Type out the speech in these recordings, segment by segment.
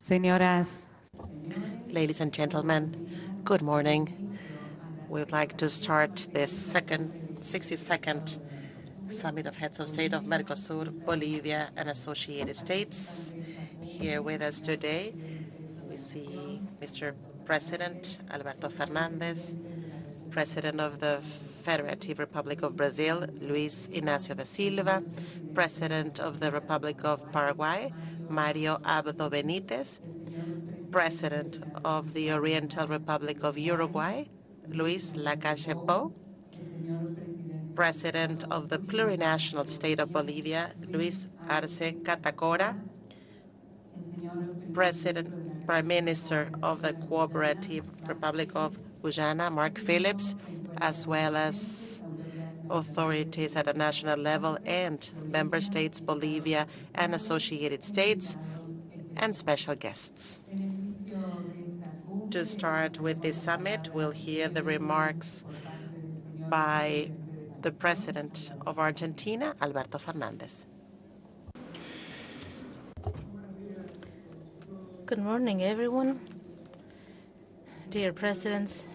Señoras, Ladies and gentlemen, good morning. We would like to start this second 62nd Summit of Heads of State of Mercosur, Bolivia, and Associated States. Here with us today, we see Mr. President Alberto Fernandez, President of the Federative Republic of Brazil, Luis Inácio da Silva, President of the Republic of Paraguay, Mario Abdo Benítez, President of the Oriental Republic of Uruguay, Luis Lacalle Pou, President of the Plurinational State of Bolivia, Luis Arce Catacora, Prime Minister of the Cooperative Republic of Guyana, Mark Phillips, as well as authorities at a national level and member states, Bolivia and Associated States, and special guests. To start with this summit, we'll hear the remarks by the President of Argentina, Alberto Fernandez. Good morning, everyone. Dear Presidents,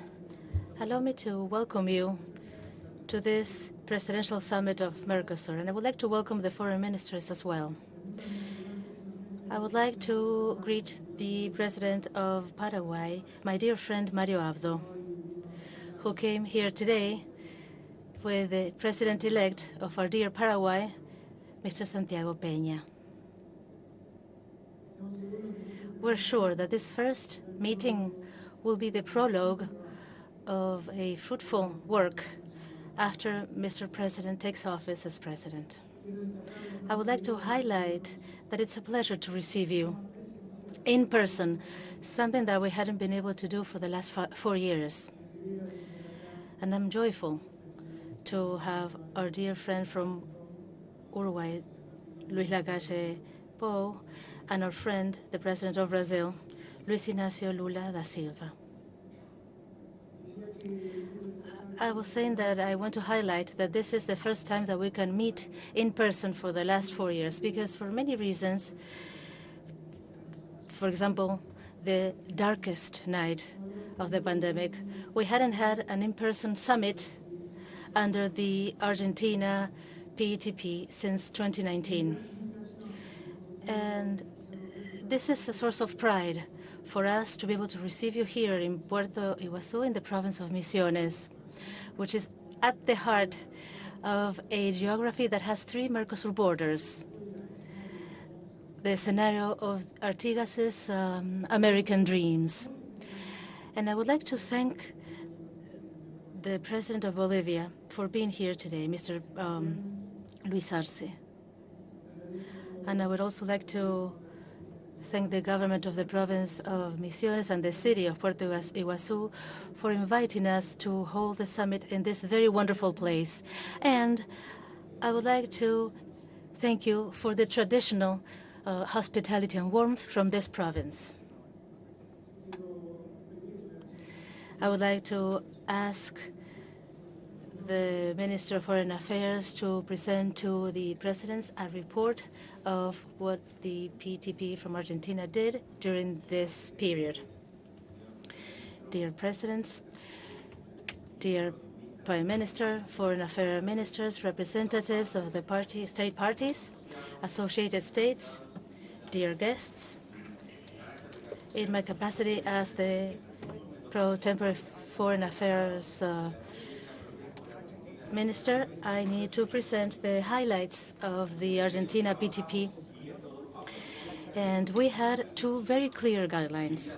allow me to welcome you to this Presidential Summit of Mercosur, and I would like to welcome the foreign ministers as well. I would like to greet the President of Paraguay, my dear friend Mario Abdo, who came here today with the President-elect of our dear Paraguay, Mr. Santiago Peña. We're sure that this first meeting will be the prologue of a fruitful work after Mr. President takes office as President. I would like to highlight that it's a pleasure to receive you in person, something that we hadn't been able to do for the last 4 years. And I'm joyful to have our dear friend from Uruguay, Luis Lacalle Pou, and our friend, the President of Brazil, Luis Inácio Lula da Silva. I was saying that I want to highlight that this is the first time that we can meet in person for the last 4 years, because for many reasons, for example, the darkest night of the pandemic, we hadn't had an in-person summit under the Argentina PETP since 2019. And this is a source of pride for us to be able to receive you here in Puerto Iguazú in the province of Misiones, which is at the heart of a geography that has 3 Mercosur borders, the scenario of Artigas's American dreams. And I would like to thank the President of Bolivia for being here today, Mr. Luis Arce. And I would also like to thank the government of the province of Misiones and the city of Puerto Iguazú for inviting us to hold the summit in this very wonderful place. And I would like to thank you for the traditional hospitality and warmth from this province. I would like to ask the Minister of Foreign Affairs to present to the Presidents a report of what the PTP from Argentina did during this period. Dear Presidents, dear Prime Minister, Foreign Affairs Ministers, representatives of the state parties, Associated States, dear guests, in my capacity as the pro tempore Foreign Affairs Minister, I need to present the highlights of the Argentina PTP. And we had 2 very clear guidelines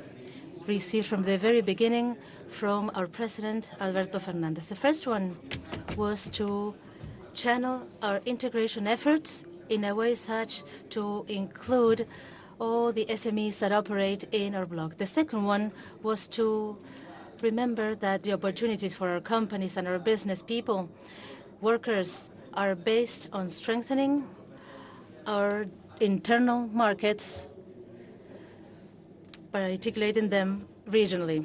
received from the very beginning from our President, Alberto Fernandez. The first one was to channel our integration efforts in a way such to include all the SMEs that operate in our bloc. The second one was to remember that the opportunities for our companies and our business people, workers, are based on strengthening our internal markets by articulating them regionally.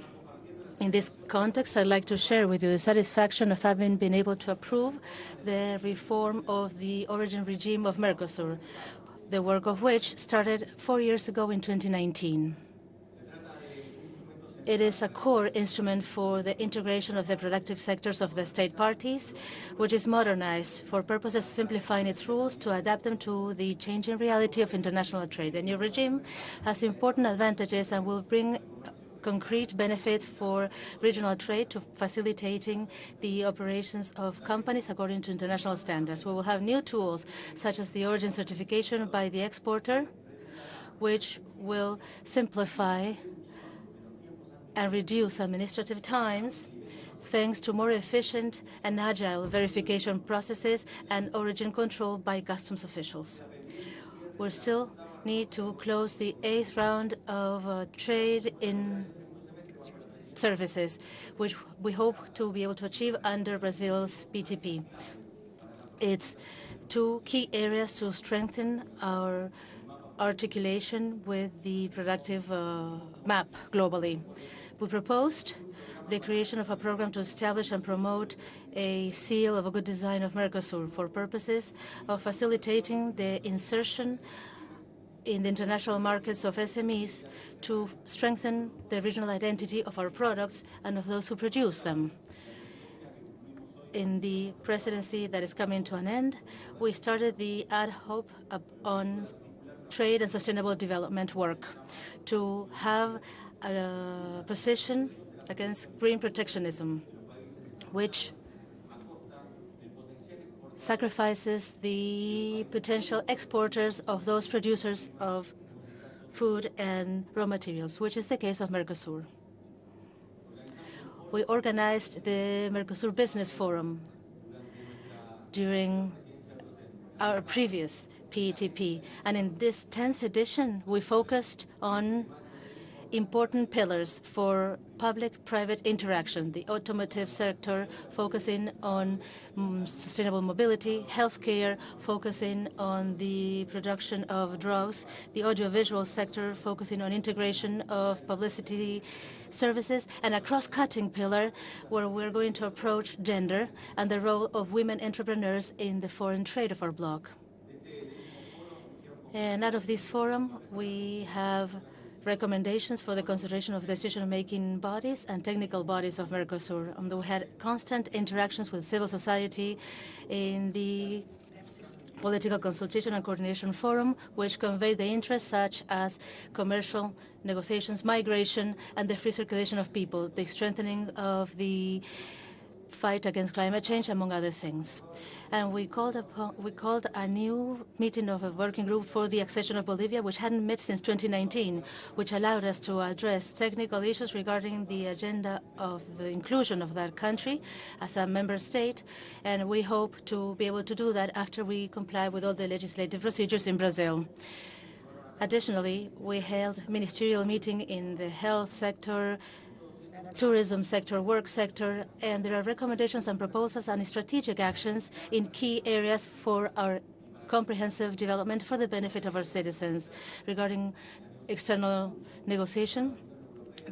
In this context, I'd like to share with you the satisfaction of having been able to approve the reform of the origin regime of Mercosur. the work of which started 4 years ago in 2019. It is a core instrument for the integration of the productive sectors of the state parties, which is modernized for purposes of simplifying its rules to adapt them to the changing reality of international trade. The new regime has important advantages and will bring concrete benefits for regional trade to facilitating the operations of companies according to international standards. We will have new tools, such as the origin certification by the exporter, which will simplify and reduce administrative times thanks to more efficient and agile verification processes and origin control by customs officials. We still need to close the 8th round of trade in services, which we hope to be able to achieve under Brazil's PTP. It's two key areas to strengthen our articulation with the productive map globally. We proposed the creation of a program to establish and promote a seal of a good design of Mercosur for purposes of facilitating the insertion in the international markets of SMEs to strengthen the regional identity of our products and of those who produce them. In the presidency that is coming to an end, we started the ad hoc on trade and sustainable development work to have a position against green protectionism, which sacrifices the potential exporters of those producers of food and raw materials, which is the case of Mercosur. We organized the Mercosur Business Forum during our previous PTP, and in this 10th edition, we focused on important pillars for public-private interaction, the automotive sector focusing on sustainable mobility, healthcare focusing on the production of drugs, the audiovisual sector focusing on integration of publicity services, and a cross-cutting pillar where we're going to approach gender and the role of women entrepreneurs in the foreign trade of our bloc. And out of this forum, we have recommendations for the consideration of decision-making bodies and technical bodies of Mercosur. We had constant interactions with civil society in the Political Consultation and Coordination Forum, which conveyed the interests such as commercial negotiations, migration, and the free circulation of people, the strengthening of the fight against climate change, among other things. And we called a new meeting of a working group for the accession of Bolivia, which hadn't met since 2019, which allowed us to address technical issues regarding the agenda of the inclusion of that country as a member state. And we hope to be able to do that after we comply with all the legislative procedures in Brazil. Additionally, we held a ministerial meeting in the health sector, tourism sector, work sector, and there are recommendations and proposals and strategic actions in key areas for our comprehensive development for the benefit of our citizens. Regarding external negotiation,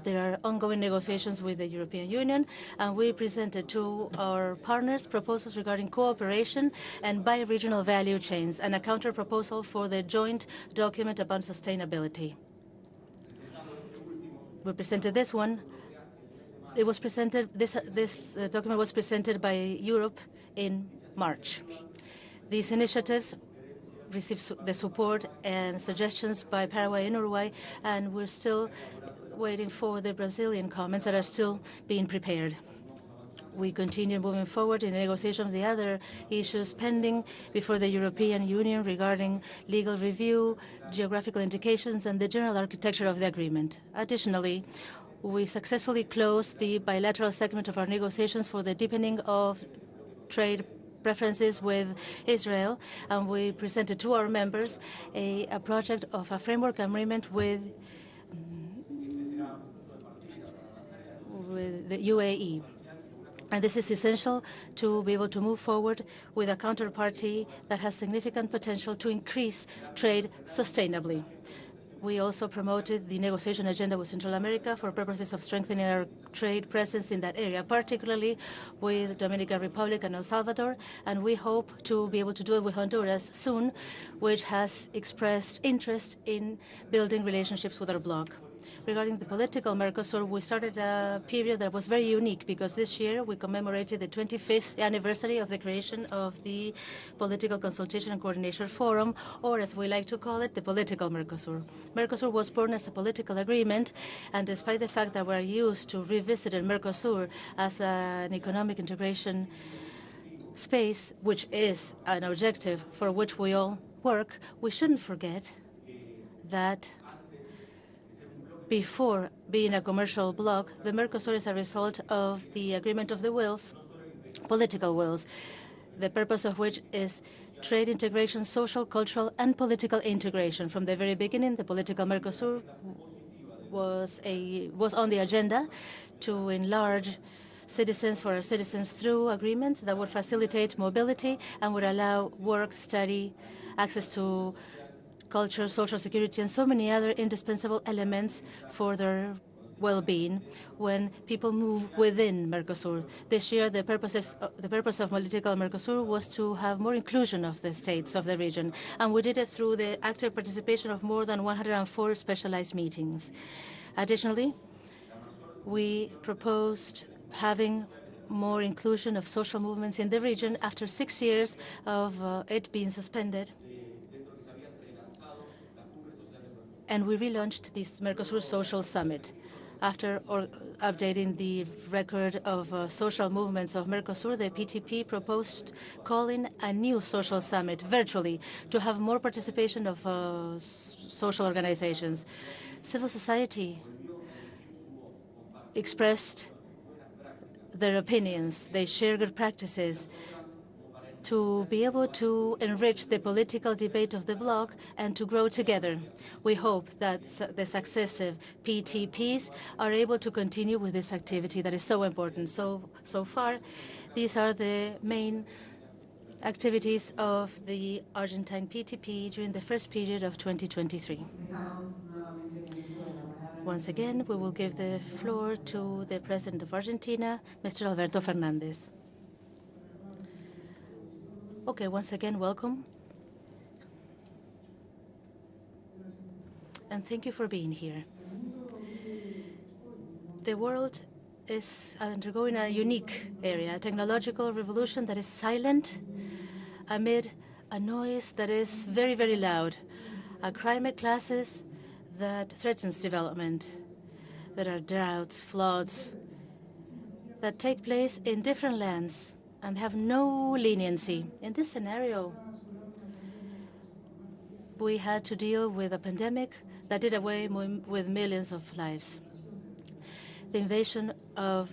there are ongoing negotiations with the European Union, and we presented to our partners proposals regarding cooperation and bi-regional value chains and a counter-proposal for the joint document about sustainability. We presented this one. It was presented. This document was presented by Europe in March. These initiatives received the support and suggestions by Paraguay and Uruguay, and we're still waiting for the Brazilian comments that are still being prepared. We continue moving forward in the negotiation of the other issues pending before the European Union regarding legal review, geographical indications, and the general architecture of the agreement. Additionally, we successfully closed the bilateral segment of our negotiations for the deepening of trade preferences with Israel, and we presented to our members a project of a framework agreement with the UAE. And this is essential to be able to move forward with a counterparty that has significant potential to increase trade sustainably. We also promoted the negotiation agenda with Central America for purposes of strengthening our trade presence in that area, particularly with Dominican Republic and El Salvador, and we hope to be able to do it with Honduras soon, which has expressed interest in building relationships with our bloc. Regarding the political Mercosur, we started a period that was very unique because this year we commemorated the 25th anniversary of the creation of the Political Consultation and Coordination Forum, or as we like to call it, the political Mercosur. Mercosur was born as a political agreement, and despite the fact that we're used to revisiting Mercosur as an economic integration space, which is an objective for which we all work, we shouldn't forget that before being a commercial bloc, the Mercosur is a result of the agreement of the wills, political wills, the purpose of which is trade integration, social, cultural, and political integration. From the very beginning, the political Mercosur was on the agenda to enlarge citizens for our citizens through agreements that would facilitate mobility and would allow work, study, access to culture, social security, and so many other indispensable elements for their well-being when people move within Mercosur. This year, the purpose of political Mercosur was to have more inclusion of the states of the region, and we did it through the active participation of more than 104 specialized meetings. Additionally, we proposed having more inclusion of social movements in the region after 6 years of it being suspended. And we relaunched this Mercosur Social Summit. After updating the record of social movements of Mercosur, the PTP proposed calling a new social summit virtually to have more participation of social organizations. Civil society expressed their opinions. They shared good practices to be able to enrich the political debate of the bloc and to grow together. We hope that the successive PTPs are able to continue with this activity that is so important. So far, these are the main activities of the Argentine PTP during the first period of 2023. Once again, we will give the floor to the President of Argentina, Mr. Alberto Fernandez. Okay, once again, welcome. And thank you for being here. The world is undergoing a unique area, a technological revolution that is silent amid a noise that is very, very loud, a climate crisis that threatens development. There are droughts, floods that take place in different lands and have no leniency. In this scenario, we had to deal with a pandemic that did away with millions of lives. The invasion of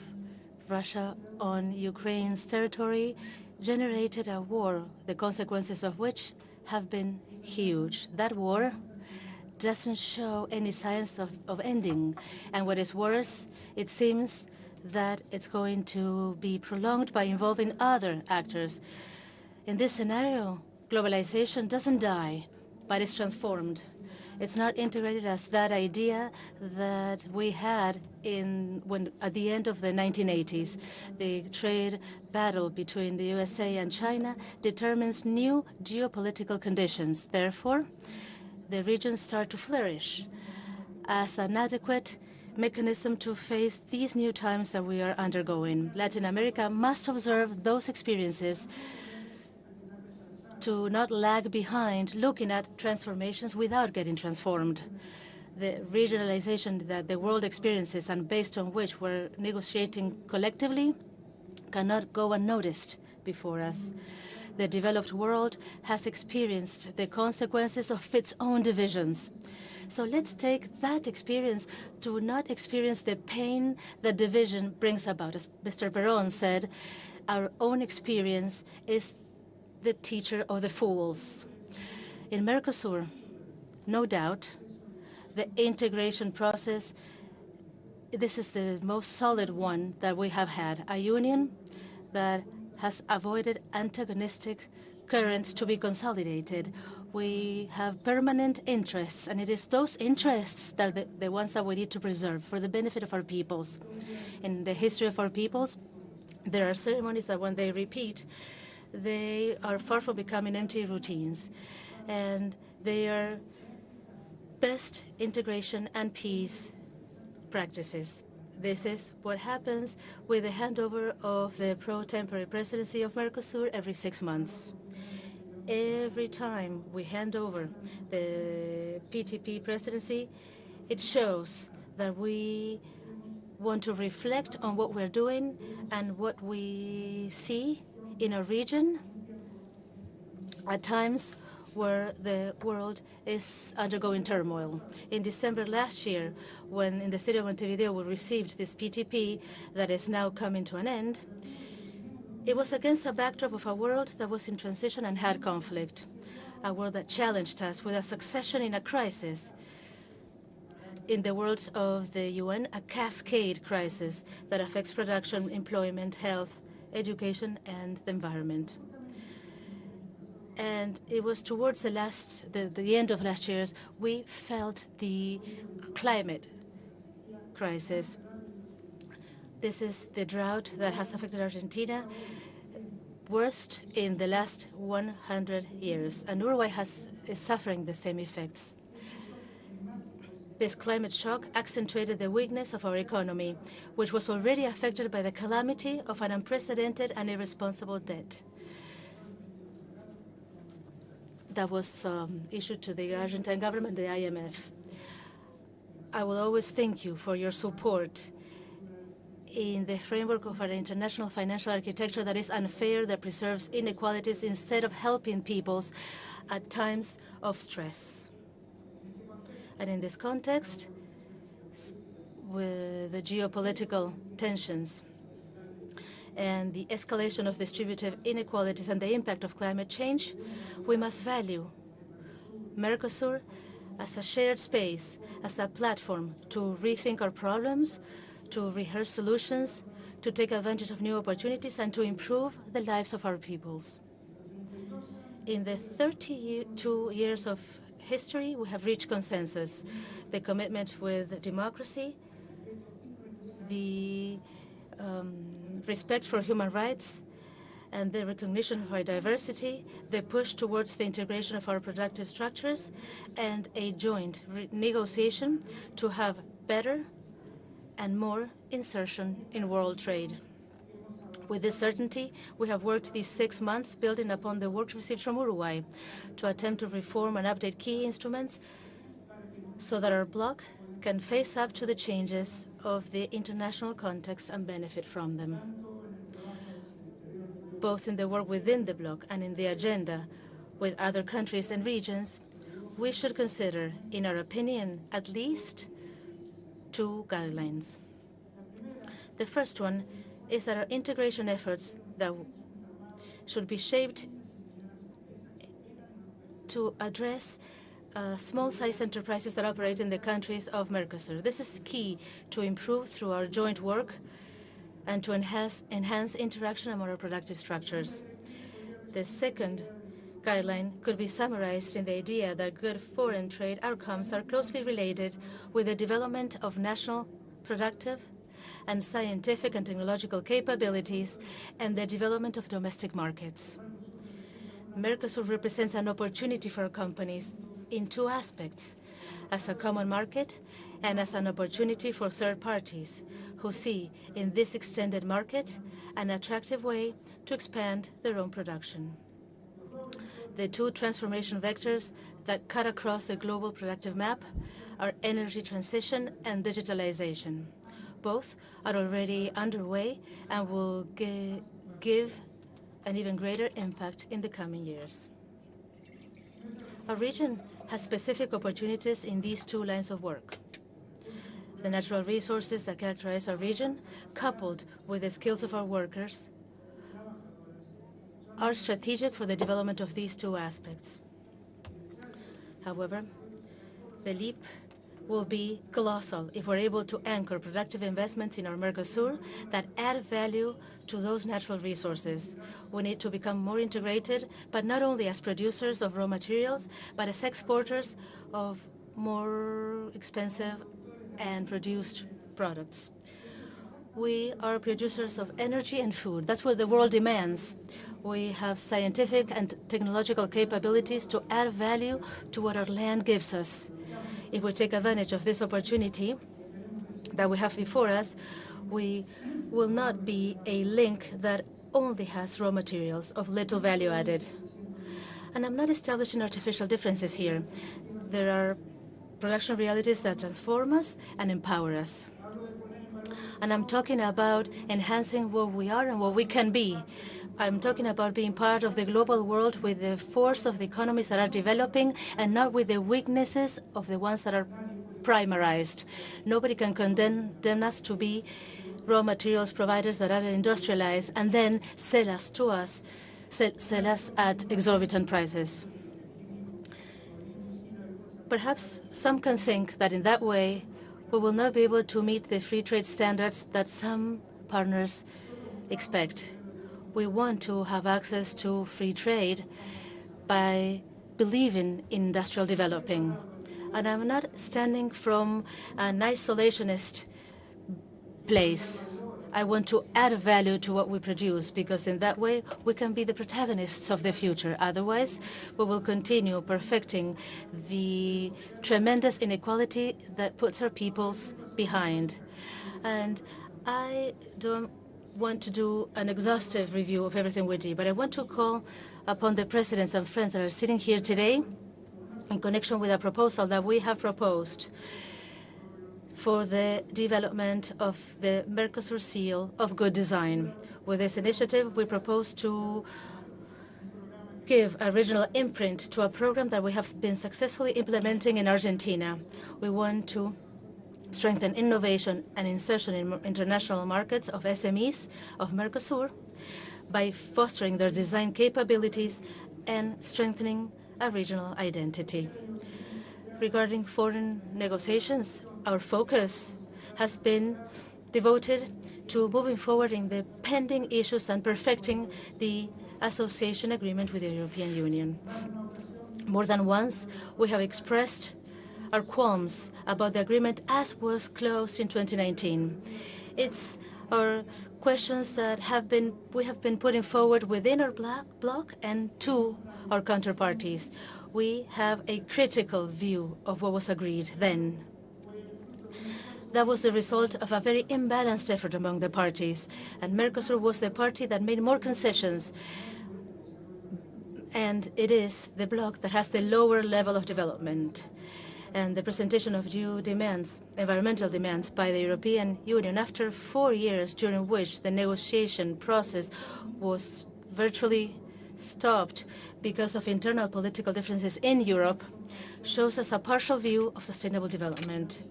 Russia on Ukraine's territory generated a war, the consequences of which have been huge. That war doesn't show any signs of ending. And what is worse, it seems that it's going to be prolonged by involving other actors. In this scenario, globalization doesn't die, but it's transformed. It's not integrated as that idea that we had at the end of the 1980s. The trade battle between the USA and China determines new geopolitical conditions. Therefore, the regions start to flourish as an adequate mechanism to face these new times that we are undergoing. Latin America must observe those experiences to not lag behind looking at transformations without getting transformed. The regionalization that the world experiences and based on which we're negotiating collectively cannot go unnoticed before us. The developed world has experienced the consequences of its own divisions. So let's take that experience to not experience the pain that division brings about. As Mr. Perón said, our own experience is the teacher of the fools. In Mercosur, no doubt, the integration process, this is the most solid one that we have had, a union that has avoided antagonistic currents to be consolidated. we have permanent interests, and it is those interests that are the ones that we need to preserve for the benefit of our peoples. In the history of our peoples, there are ceremonies that when they repeat, they are far from becoming empty routines, and they are best integration and peace practices. This is what happens with the handover of the pro-temporary presidency of Mercosur every 6 months. Every time we hand over the PTP presidency, it shows that we want to reflect on what we're doing and what we see in a region at times where the world is undergoing turmoil. In December last year, when in the city of Montevideo we received this PTP that is now coming to an end, it was against a backdrop of a world that was in transition and had conflict, a world that challenged us with a succession in a crisis. In the words of the UN, a cascade crisis that affects production, employment, health, education, and the environment. And it was towards the end of last year, we felt the climate crisis. This is the drought that has affected Argentina, worst in the last 100 years. And Uruguay is suffering the same effects. This climate shock accentuated the weakness of our economy, which was already affected by the calamity of an unprecedented and irresponsible debt that was issued to the Argentine government, the IMF. I will always thank you for your support in the framework of an international financial architecture that is unfair, that preserves inequalities instead of helping peoples at times of stress. And in this context, with the geopolitical tensions and the escalation of distributive inequalities and the impact of climate change, we must value Mercosur as a shared space, as a platform to rethink our problems, to rehearse solutions, to take advantage of new opportunities, and to improve the lives of our peoples. In the 32 years of history, we have reached consensus, the commitment with democracy, the respect for human rights, and the recognition of our diversity, the push towards the integration of our productive structures, and a joint negotiation to have better and more insertion in world trade. With this certainty, we have worked these 6 months building upon the work received from Uruguay to attempt to reform and update key instruments so that our bloc can face up to the changes of the international context and benefit from them. Both in the work within the bloc and in the agenda with other countries and regions, we should consider, in our opinion, at least 2 guidelines. The first one is that our integration efforts that should be shaped to address small-sized enterprises that operate in the countries of Mercosur. This is the key to improve through our joint work and to enhance interaction among our productive structures. The second guideline could be summarized in the idea that good foreign trade outcomes are closely related with the development of national productive and scientific and technological capabilities and the development of domestic markets. Mercosur represents an opportunity for companies in 2 aspects, as a common market and as an opportunity for third parties who see in this extended market an attractive way to expand their own production. The 2 transformation vectors that cut across the global productive map are energy transition and digitalization. Both are already underway and will give an even greater impact in the coming years. Our region has specific opportunities in these 2 lines of work. The natural resources that characterize our region, coupled with the skills of our workers, are strategic for the development of these 2 aspects. However, the leap will be colossal if we're able to anchor productive investments in our Mercosur that add value to those natural resources. We need to become more integrated, but not only as producers of raw materials, but as exporters of more expensive and produced products. We are producers of energy and food. That's what the world demands. We have scientific and technological capabilities to add value to what our land gives us. If we take advantage of this opportunity that we have before us, we will not be a link that only has raw materials of little value added. And I'm not establishing artificial differences here. There are production realities that transform us and empower us. And I'm talking about enhancing what we are and what we can be. I'm talking about being part of the global world with the force of the economies that are developing and not with the weaknesses of the ones that are primarized. Nobody can condemn us to be raw materials providers that are industrialized and then sell us at exorbitant prices. Perhaps some can think that in that way we will not be able to meet the free trade standards that some partners expect. We want to have access to free trade by believing in industrial developing. And I'm not standing from an isolationist place. I want to add value to what we produce, because in that way we can be the protagonists of the future. Otherwise, we will continue perfecting the tremendous inequality that puts our peoples behind. And I don't want to do an exhaustive review of everything we do, but I want to call upon the presidents and friends that are sitting here today in connection with a proposal that we have proposed for the development of the Mercosur seal of good design. With this initiative, we propose to give a regional imprint to a program that we have been successfully implementing in Argentina. We want to strengthen innovation and insertion in international markets of SMEs of Mercosur by fostering their design capabilities and strengthening a regional identity. Regarding foreign negotiations, our focus has been devoted to moving forward in the pending issues and perfecting the association agreement with the European Union. More than once, we have expressed our qualms about the agreement as was closed in 2019. It's our questions that we have been putting forward within our bloc and to our counterparties. We have a critical view of what was agreed then. That was the result of a very imbalanced effort among the parties, and Mercosur was the party that made more concessions, and it is the bloc that has the lower level of development. And the presentation of due demands, environmental demands, by the European Union after 4 years during which the negotiation process was virtually stopped because of internal political differences in Europe, shows us a partial view of sustainable development,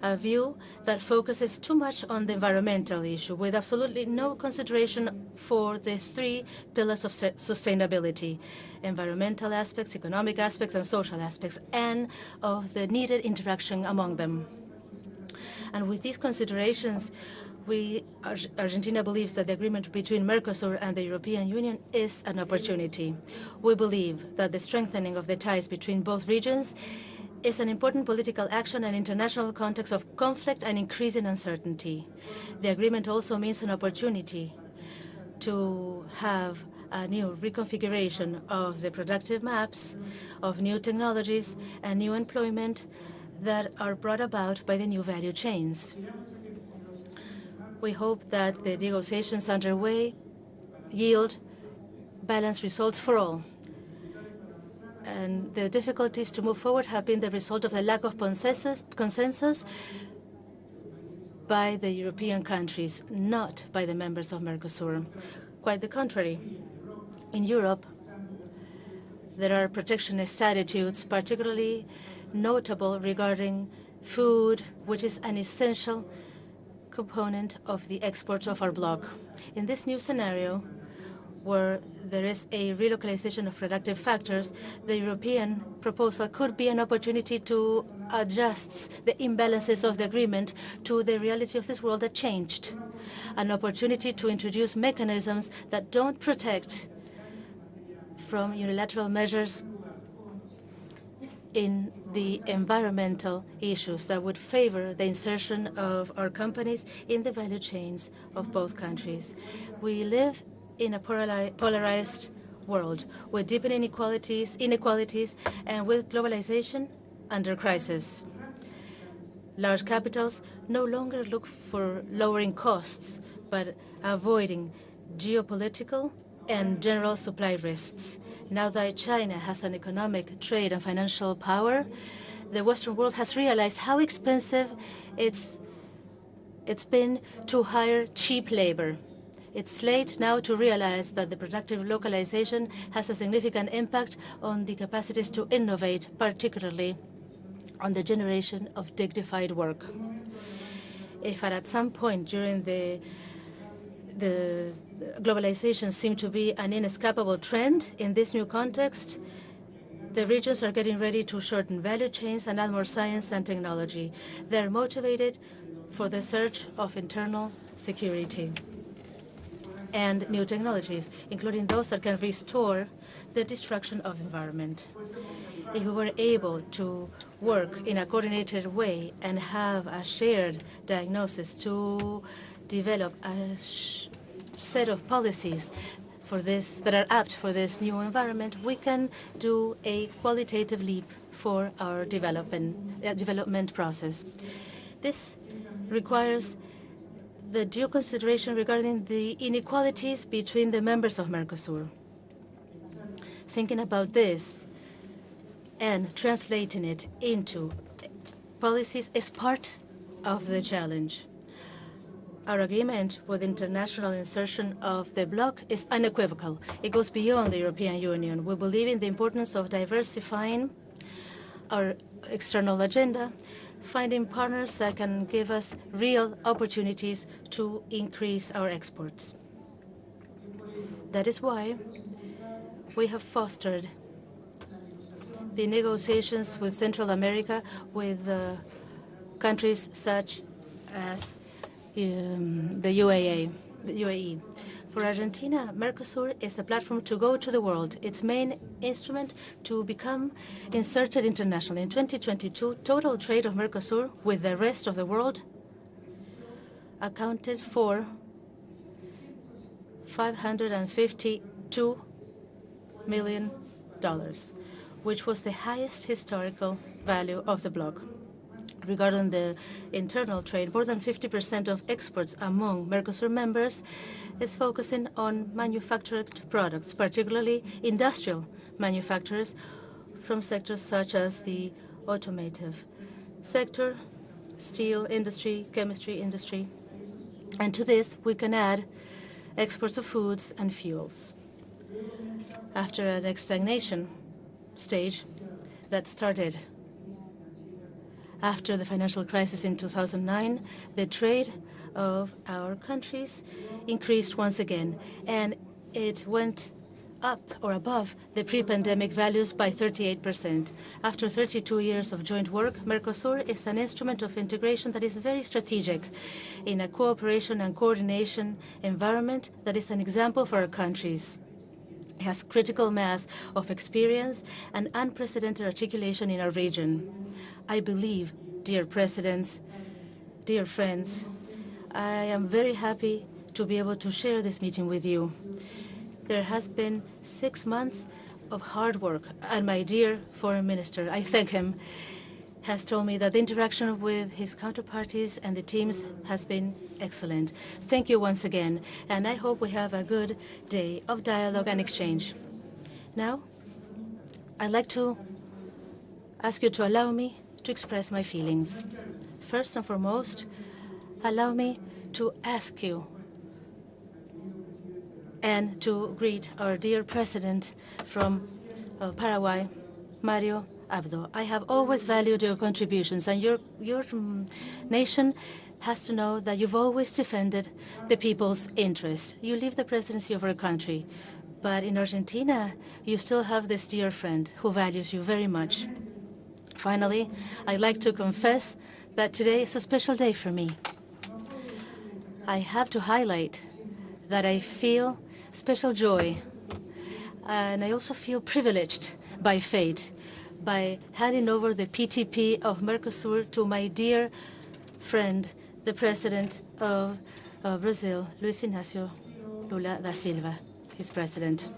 a view that focuses too much on the environmental issue with absolutely no consideration for the 3 pillars of sustainability: environmental aspects, economic aspects, and social aspects, and of the needed interaction among them. And with these considerations, Argentina believes that the agreement between Mercosur and the European Union is an opportunity. We believe that the strengthening of the ties between both regions is an important political action in an international context of conflict and increasing uncertainty. The agreement also means an opportunity to have a new reconfiguration of the productive maps, of new technologies and new employment that are brought about by the new value chains. We hope that the negotiations underway yield balanced results for all. And the difficulties to move forward have been the result of the lack of consensus by the European countries, not by the members of Mercosur. Quite the contrary. In Europe, there are protectionist attitudes, particularly notable regarding food, which is an essential component of the exports of our bloc. In this new scenario, where there is a relocalization of productive factors, the European proposal could be an opportunity to adjust the imbalances of the agreement to the reality of this world that changed, an opportunity to introduce mechanisms that don't protect from unilateral measures in the environmental issues that would favor the insertion of our companies in the value chains of both countries. We live in a polarized world with deepening inequalities, and with globalization under crisis. Large capitals no longer look for lowering costs, but avoiding geopolitical and general supply risks. Now that China has an economic, trade, and financial power, the Western world has realized how expensive it's been to hire cheap labor. It's late now to realize that the productive localization has a significant impact on the capacities to innovate, particularly on the generation of dignified work. If at some point during the globalization seemed to be an inescapable trend in this new context, the regions are getting ready to shorten value chains and add more science and technology. They're motivated for the search of internal security and new technologies, including those that can restore the destruction of the environment. If we were able to work in a coordinated way and have a shared diagnosis to develop a set of policies for this that are apt for this new environment, we can do a qualitative leap for our development process. This requires the due consideration regarding the inequalities between the members of Mercosur. Thinking about this and translating it into policies is part of the challenge. Our agreement with international insertion of the bloc is unequivocal. It goes beyond the European Union. We believe in the importance of diversifying our external agenda, finding partners that can give us real opportunities to increase our exports. That is why we have fostered the negotiations with Central America, with countries such as the UAE. For Argentina, Mercosur is a platform to go to the world, its main instrument to become inserted internationally. In 2022, total trade of Mercosur with the rest of the world accounted for $552 million, which was the highest historical value of the bloc. Regarding the internal trade, more than 50% of exports among Mercosur members is focusing on manufactured products, particularly industrial manufacturers from sectors such as the automotive sector, steel industry, chemistry industry. And to this, we can add exports of foods and fuels. After an stagnation stage that started after the financial crisis in 2009, the trade of our countries increased once again, and it went up or above the pre-pandemic values by 38%. After 32 years of joint work, Mercosur is an instrument of integration that is very strategic in a cooperation and coordination environment that is an example for our countries. It has critical mass of experience and unprecedented articulation in our region. I believe, dear presidents, dear friends, I am very happy to be able to share this meeting with you. There has been 6 months of hard work, and my dear foreign minister, I thank him, has told me that the interaction with his counterparties and the teams has been excellent. Thank you once again, and I hope we have a good day of dialogue and exchange. Now, I'd like to ask you to allow me to express my feelings. First and foremost, allow me to ask you and to greet our dear president from Paraguay, Mario Abdo. I have always valued your contributions, and your nation has to know that you've always defended the people's interest. You leave the presidency of our country But in Argentina, you still have this dear friend who values you very much. Finally, I'd like to confess that today is a special day for me. I have to highlight that I feel special joy, and I also feel privileged by fate by handing over the PTP of Mercosur to my dear friend, the President of Brazil, Luis Inácio Lula da Silva, his president.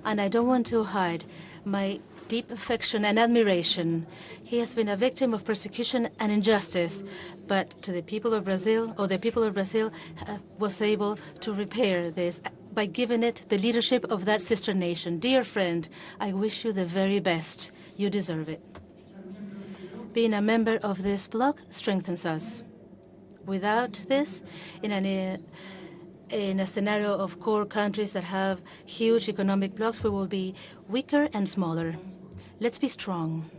And I don't want to hide my deep affection and admiration. He has been a victim of persecution and injustice, but to the people of Brazil, was able to repair this by giving it the leadership of that sister nation. Dear friend, I wish you the very best. You deserve it. Being a member of this bloc strengthens us. Without this, in a scenario of core countries that have huge economic blocs, we will be weaker and smaller. Let's be strong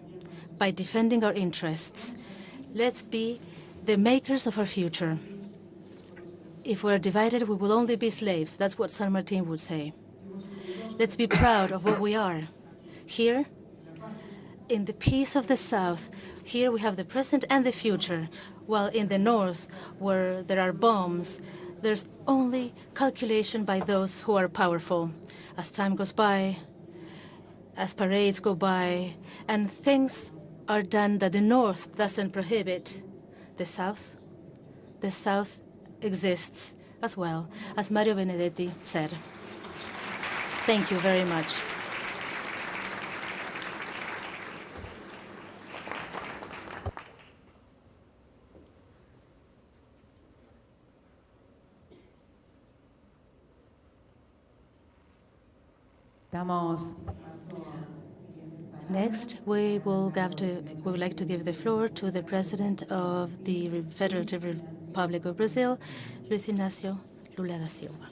by defending our interests. Let's be the makers of our future. If we're divided, we will only be slaves. That's what San Martin would say. Let's be proud of what we are. Here, in the peace of the South, here we have the present and the future, while in the North, where there are bombs, there's only calculation by those who are powerful. As time goes by, as parades go by, and things are done that the North doesn't prohibit, the South exists as well, as Mario Benedetti said. Thank you very much. Next, we would like to give the floor to the President of the Federative Republic of Brazil, Luis Inácio Lula da Silva.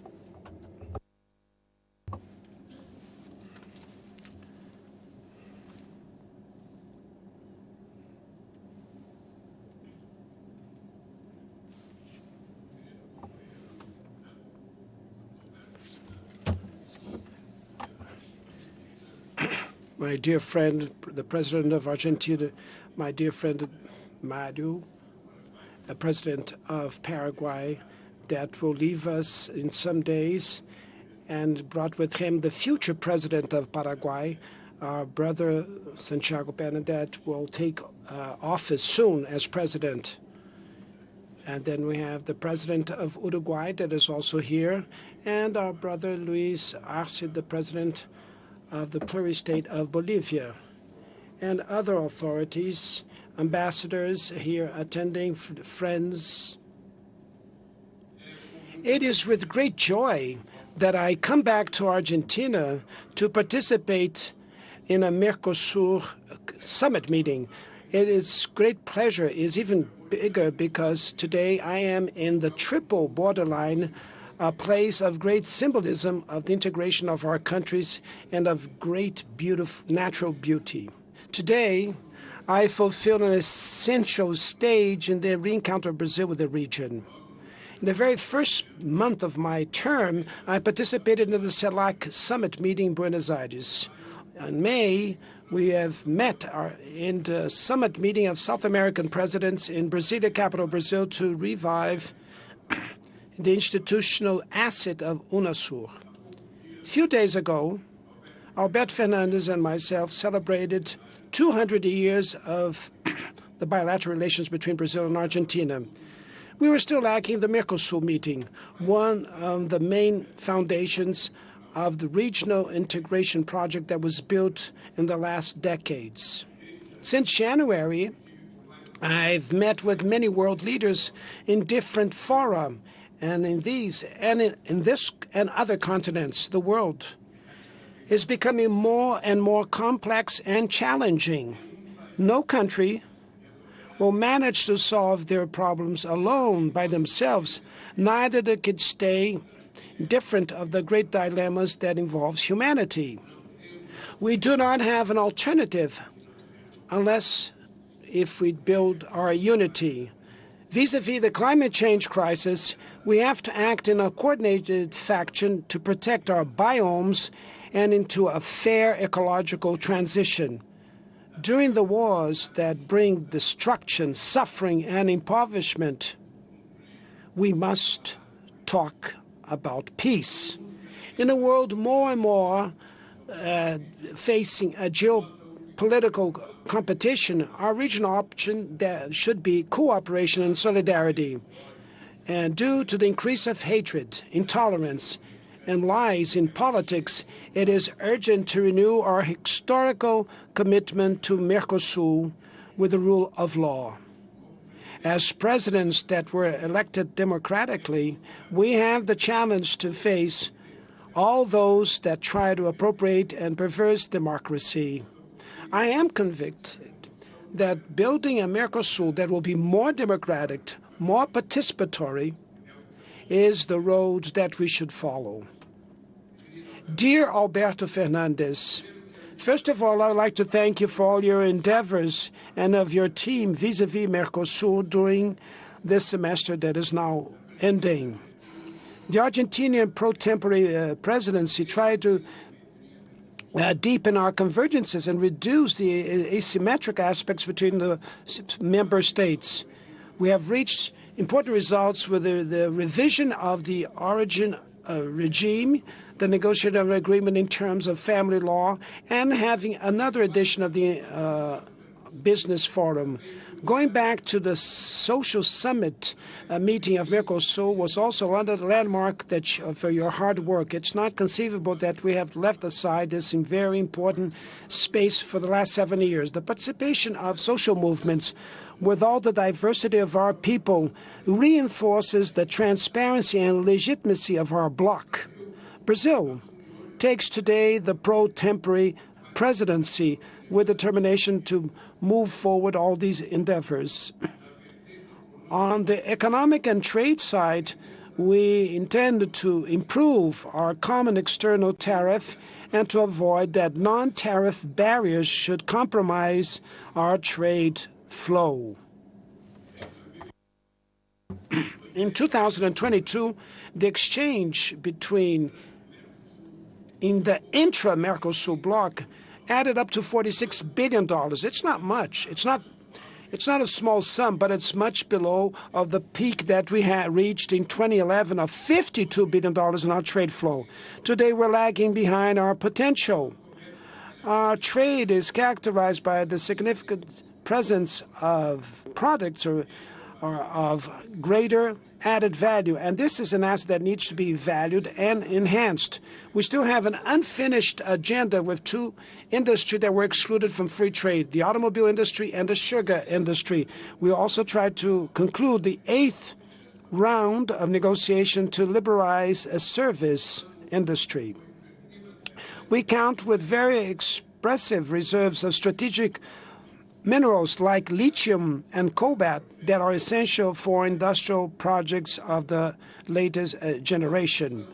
My dear friend, the President of Argentina, my dear friend Mario, the President of Paraguay, that will leave us in some days, and brought with him the future President of Paraguay, our brother Santiago Bernadette, will take office soon as President. And then we have the President of Uruguay that is also here, and our brother Luis Arce, the President of the Pluri-State of Bolivia, and other authorities, ambassadors here attending, friends. It is with great joy that I come back to Argentina to participate in a Mercosur summit meeting. It is great pleasure, is even bigger because today I am in the triple borderline, a place of great symbolism of the integration of our countries and of great beautiful natural beauty. Today, I fulfill an essential stage in the reencounter of Brazil with the region. In the very first month of my term, I participated in the CELAC summit meeting in Buenos Aires. In May, we have met in the summit meeting of South American presidents in Brasilia, capital of Brazil, to revive the institutional asset of UNASUR. A few days ago, Alberto Fernandes and myself celebrated 200 years of the bilateral relations between Brazil and Argentina. We were still lacking the Mercosur meeting, one of the main foundations of the regional integration project that was built in the last decades. Since January, I've met with many world leaders in different fora, and in these and in this and other continents, the world is becoming more and more complex and challenging. No country will manage to solve their problems alone by themselves, neither they could stay different of the great dilemmas that involves humanity. We do not have an alternative unless if we build our unity Vis-à-vis the climate change crisis, we have to act in a coordinated fashion to protect our biomes and into a fair ecological transition. During the wars that bring destruction, suffering, and impoverishment, we must talk about peace. In a world more and more facing a geopolitical competition, our regional option should be cooperation and solidarity. And due to the increase of hatred, intolerance, and lies in politics, it is urgent to renew our historical commitment to Mercosur with the rule of law. As presidents that were elected democratically, we have the challenge to face all those that try to appropriate and perverse democracy. I am convicted that building a Mercosur that will be more democratic, more participatory, is the road that we should follow. Dear Alberto Fernandes, first of all, I would like to thank you for all your endeavors and of your team vis-à-vis Mercosur during this semester that is now ending. The Argentinian pro-tempore presidency tried to deepen our convergences and reduce the asymmetric aspects between the member states. We have reached important results with the revision of the origin regime, the negotiated agreement in terms of family law, and having another edition of the Business Forum. Going back to the social summit meeting of Mercosur was also another landmark for your hard work. It's not conceivable that we have left aside this very important space for the last 7 years. The participation of social movements with all the diversity of our people reinforces the transparency and legitimacy of our bloc. Brazil takes today the pro-tempore presidency with determination to move forward all these endeavors. On the economic and trade side, we intend to improve our common external tariff and to avoid that non-tariff barriers should compromise our trade flow. In 2022, the exchange in the intra-Mercosur bloc added up to $46 billion. It's not much. It's not a small sum, but it's much below of the peak that we had reached in 2011 of $52 billion in our trade flow. Today, we're lagging behind our potential. Our trade is characterized by the significant presence of products or of greater added value, and this is an asset that needs to be valued and enhanced. We still have an unfinished agenda with two industries that were excluded from free trade, the automobile industry and the sugar industry. We also tried to conclude the 8th round of negotiation to liberalize a service industry. We count with very expressive reserves of strategic minerals like lithium and cobalt that are essential for industrial projects of the latest generation.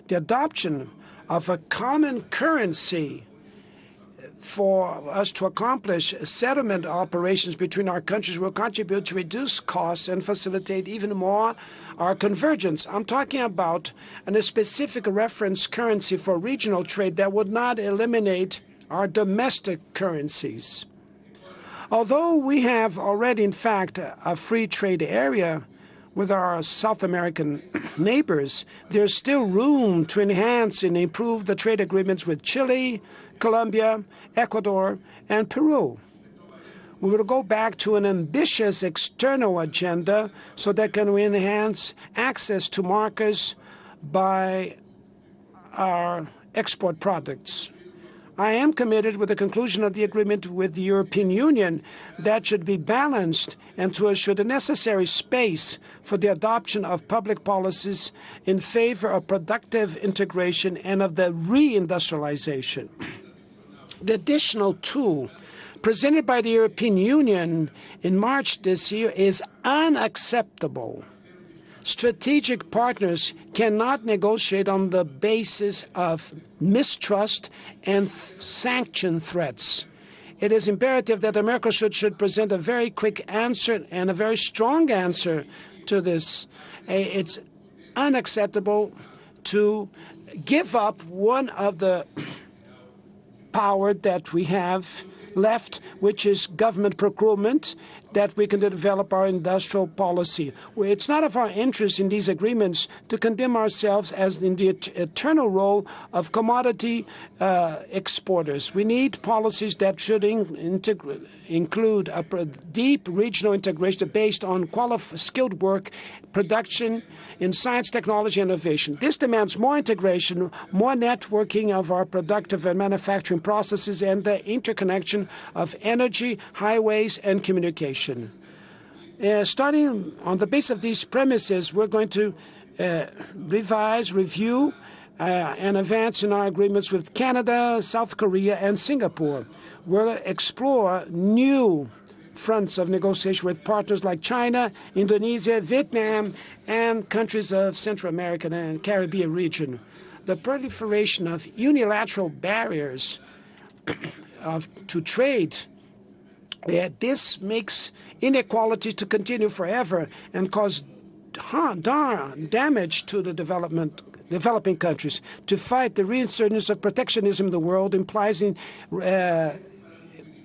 The adoption of a common currency for us to accomplish settlement operations between our countries will contribute to reduce costs and facilitate even more our convergence. I'm talking about a specific reference currency for regional trade that would not eliminate our domestic currencies. Although we have already, in fact, a free trade area with our South American neighbors, there's still room to enhance and improve the trade agreements with Chile, Colombia, Ecuador, and Peru. We will go back to an ambitious external agenda so that can enhance access to markets by our export products. I am committed with the conclusion of the agreement with the European Union that should be balanced and to assure the necessary space for the adoption of public policies in favor of productive integration and of the reindustrialization. The additional tool presented by the European Union in March this year is unacceptable. Strategic partners cannot negotiate on the basis of mistrust and sanction threats. it is imperative that the Mercosur should present a very quick answer and a very strong answer to this. It's unacceptable to give up one of the power that we have left, which is government procurement, that we can develop our industrial policy. It's not of our interest in these agreements to condemn ourselves as in the eternal role of commodity exporters. We need policies that should include a deep regional integration based on skilled work, production in science, technology, and innovation. This demands more integration, more networking of our productive and manufacturing processes, and the interconnection of energy, highways, and communication. Starting on the basis of these premises, we're going to revise, review, and advance in our agreements with Canada, South Korea, and Singapore. We'll explore new fronts of negotiation with partners like China, Indonesia, Vietnam, and countries of Central American and Caribbean region. The proliferation of unilateral barriers to trade, this makes inequalities to continue forever and cause damage to the developing countries. To fight the reinsurgence of protectionism in the world implies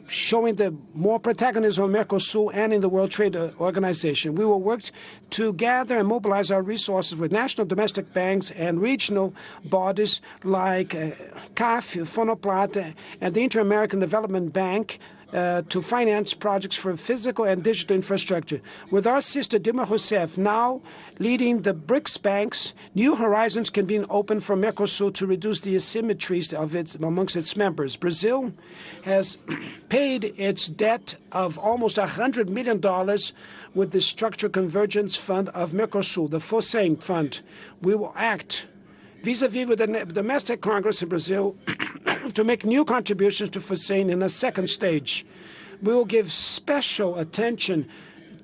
showing the more protagonism of Mercosur and in the World Trade Organization. We will work to gather and mobilize our resources with national domestic banks and regional bodies like CAF, Fonoplata, and the Inter-American Development Bank to finance projects for physical and digital infrastructure. With our sister Dilma Rousseff now leading the BRICS banks, new horizons can be opened for Mercosur to reduce the asymmetries amongst its members. Brazil has paid its debt of almost $100 million with the Structural Convergence Fund of Mercosur, the FOSEM Fund. We will act vis-à-vis with the domestic Congress in Brazil to make new contributions to FOSEM in a second stage. We will give special attention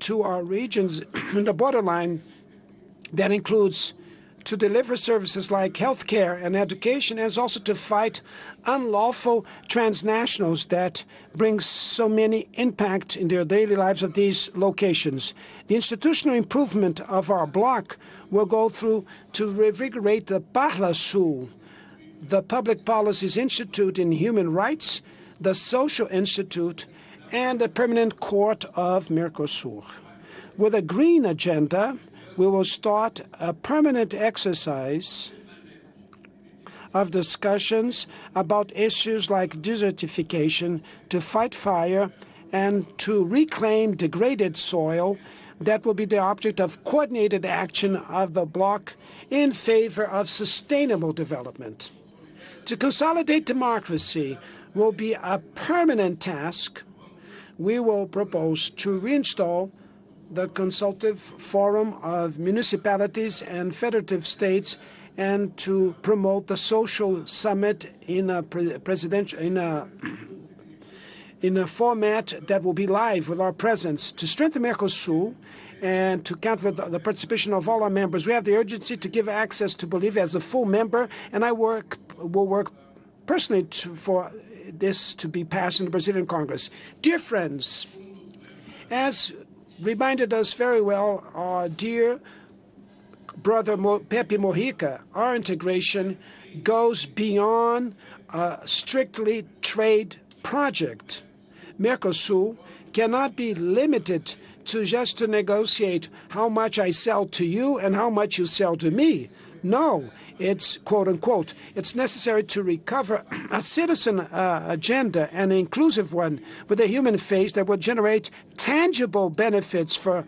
to our regions in the borderline that includes to deliver services like healthcare and education, and also to fight unlawful transnationals that bring so many impact in their daily lives of these locations. The institutional improvement of our bloc will go through to revigorate the Parlasul, the Public Policies Institute in Human Rights, the Social Institute, and the Permanent Court of Mercosur. With a green agenda, we will start a permanent exercise of discussions about issues like desertification, to fight fire, and to reclaim degraded soil that will be the object of coordinated action of the bloc in favor of sustainable development. To consolidate democracy will be a permanent task. We will propose to reinstall the Consultative Forum of Municipalities and Federative States and to promote the social summit in a format that will be live with our presence. To strengthen Mercosur and to count with the participation of all our members, we have the urgency to give access to Bolivia as a full member, and I will work personally for this to be passed in the Brazilian Congress. Dear friends, as reminded us very well our dear brother Pepe Mojica, our integration goes beyond a strictly trade project. Mercosur cannot be limited to just to negotiate how much I sell to you and how much you sell to me. No, it's quote unquote. It's necessary to recover a citizen agenda, an inclusive one with a human face that would generate tangible benefits for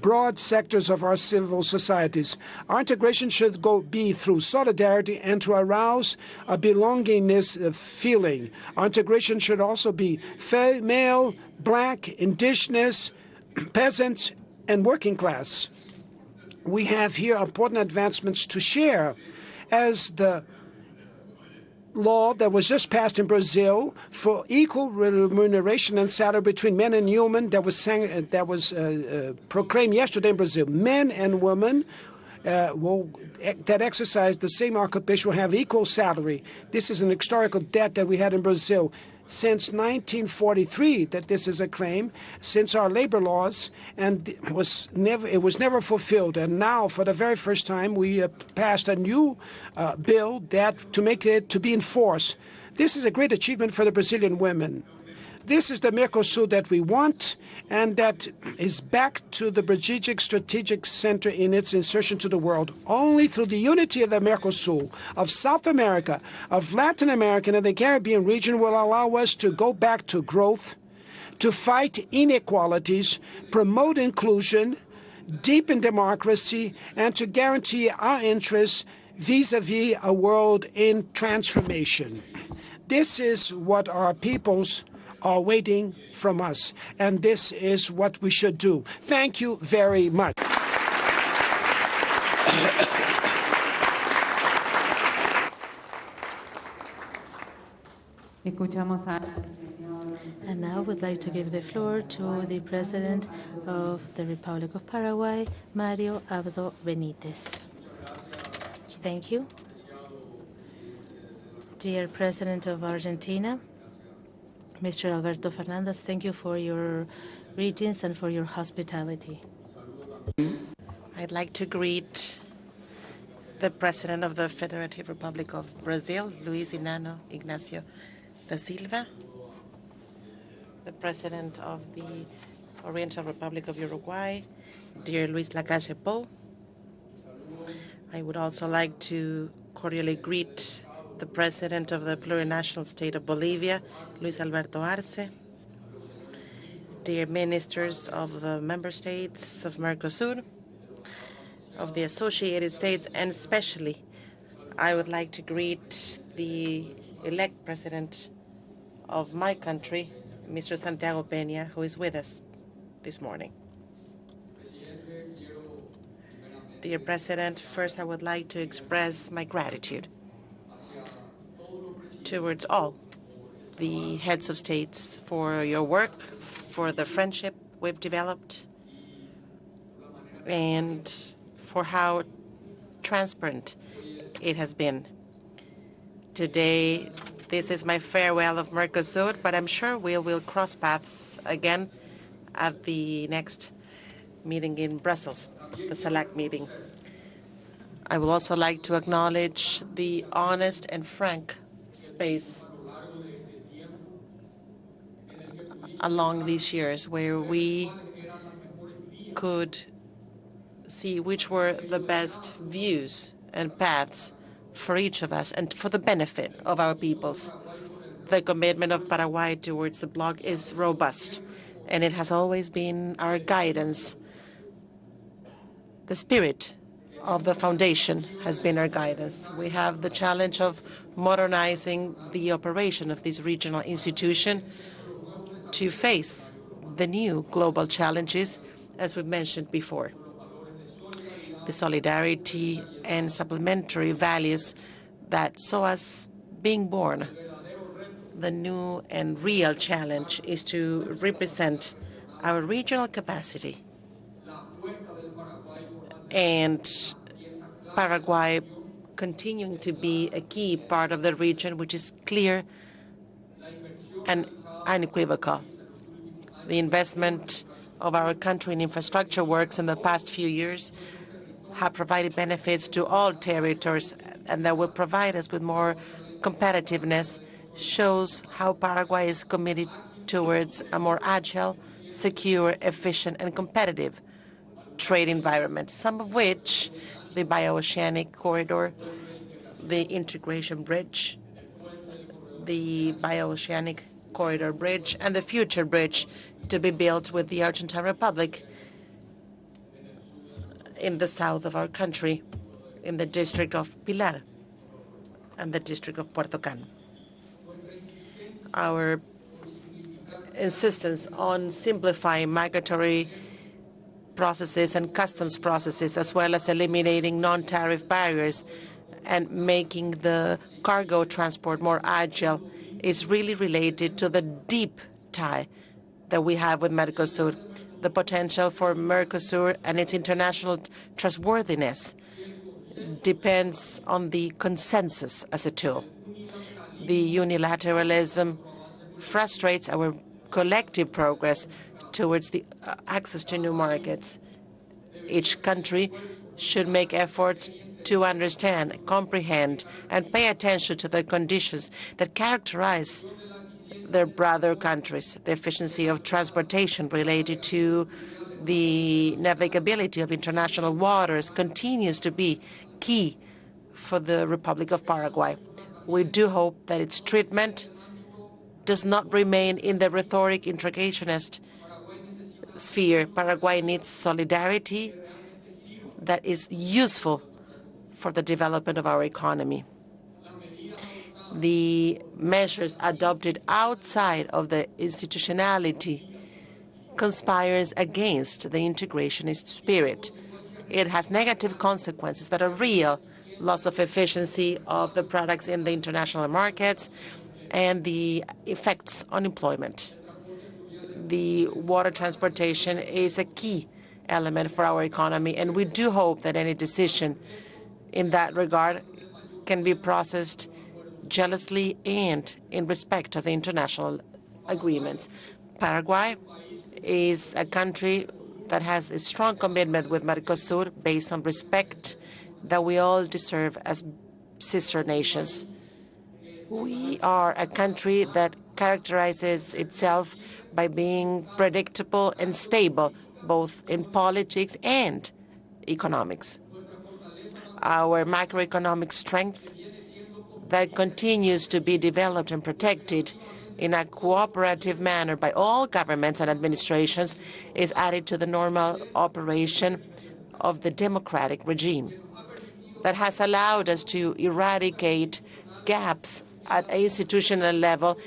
broad sectors of our civil societies. Our integration should be through solidarity and to arouse a belongingness feeling. Our integration should also be male, black, indigenous, peasants, and working class. We have here important advancements to share, as the law that was just passed in Brazil for equal remuneration and salary between men and women that was proclaimed yesterday in Brazil. Men and women that exercise the same occupation will have equal salary. This is an historical debt that we had in Brazil. since 1943 that this is a claim, since our labor laws, and it was never fulfilled. And now, for the very first time, we passed a new bill that to make it to be enforced. This is a great achievement for the Brazilian women. This is the Mercosur that we want, and that is back to the strategic center in its insertion to the world. Only through the unity of the Mercosur, of South America, of Latin America, and the Caribbean region will allow us to go back to growth, to fight inequalities, promote inclusion, deepen democracy, and to guarantee our interests vis-à-vis a world in transformation. This is what our peoples are waiting from us, and this is what we should do. Thank you very much. And now I would like to give the floor to the President of the Republic of Paraguay, Mario Abdo Benítez. Thank you. Dear President of Argentina, Mr. Alberto Fernandez, thank you for your greetings and for your hospitality. I'd like to greet the President of the Federative Republic of Brazil, Luis Ignacio da Silva, the President of the Oriental Republic of Uruguay, dear Luis Lacalle Pou. I would also like to cordially greet the President of the Plurinational State of Bolivia, Luis Alberto Arce, dear ministers of the member states of Mercosur, of the associated states, and especially I would like to greet the elect president of my country, Mr. Santiago Peña, who is with us this morning. Dear President, first I would like to express my gratitude towards all the heads of states for your work, for the friendship we've developed, and for how transparent it has been. Today, this is my farewell of Mercosur, but I'm sure we will cross paths again at the next meeting in Brussels, the select meeting. I would also like to acknowledge the honest and frank space along these years where we could see which were the best views and paths for each of us and for the benefit of our peoples. The commitment of Paraguay towards the bloc is robust, and it has always been our guidance. The spirit of the foundation has been our guidance. We have the challenge of modernizing the operation of this regional institution to face the new global challenges, as we've mentioned before. The solidarity and supplementary values that saw us being born. The new and real challenge is to represent our regional capacity and Paraguay continuing to be a key part of the region, which is clear and unequivocal. The investment of our country in infrastructure works in the past few years have provided benefits to all territories, and that will provide us with more competitiveness, shows how Paraguay is committed towards a more agile, secure, efficient, and competitive trade environment, some of which the bioceanic corridor, the integration bridge, the bioceanic corridor bridge, and the future bridge to be built with the Argentine Republic in the south of our country, in the district of Pilar and the district of Puerto Cano. Our insistence on simplifying migratory processes and customs processes, as well as eliminating non-tariff barriers and making the cargo transport more agile, is really related to the deep tie that we have with Mercosur. The potential for Mercosur and its international trustworthiness depends on the consensus as a tool. The unilateralism frustrates our collective progress towards the access to new markets. Each country should make efforts to understand, comprehend, and pay attention to the conditions that characterize their brother countries. The efficiency of transportation related to the navigability of international waters continues to be key for the Republic of Paraguay. We do hope that its treatment does not remain in the rhetoric integrationist sphere. Paraguay needs solidarity that is useful for the development of our economy. The measures adopted outside of the institutionality conspires against the integrationist spirit. It has negative consequences that are real: loss of efficiency of the products in the international markets and the effects on employment. The water transportation is a key element for our economy, and we do hope that any decision in that regard can be processed jealously and in respect of the international agreements. Paraguay is a country that has a strong commitment with Mercosur based on respect that we all deserve as sister nations. We are a country that characterizes itself by being predictable and stable, both in politics and economics. Our macroeconomic strength that continues to be developed and protected in a cooperative manner by all governments and administrations is added to the normal operation of the democratic regime that has allowed us to eradicate gaps at an institutional level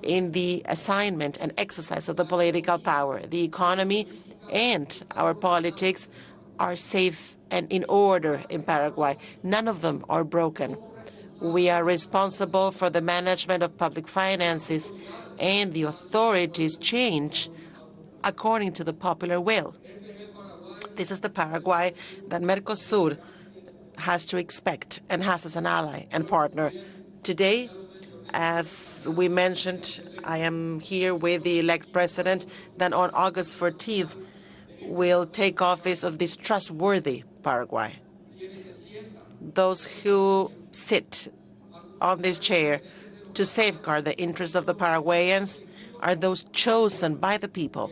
in the assignment and exercise of the political power. The economy and our politics are safe and in order in Paraguay. None of them are broken. We are responsible for the management of public finances, and the authorities change according to the popular will. This is the Paraguay that Mercosur has to expect and has as an ally and partner. Today, as we mentioned, I am here with the elect president that on August 14th will take office of this trustworthy Paraguay. Those who sit on this chair to safeguard the interests of the Paraguayans are those chosen by the people,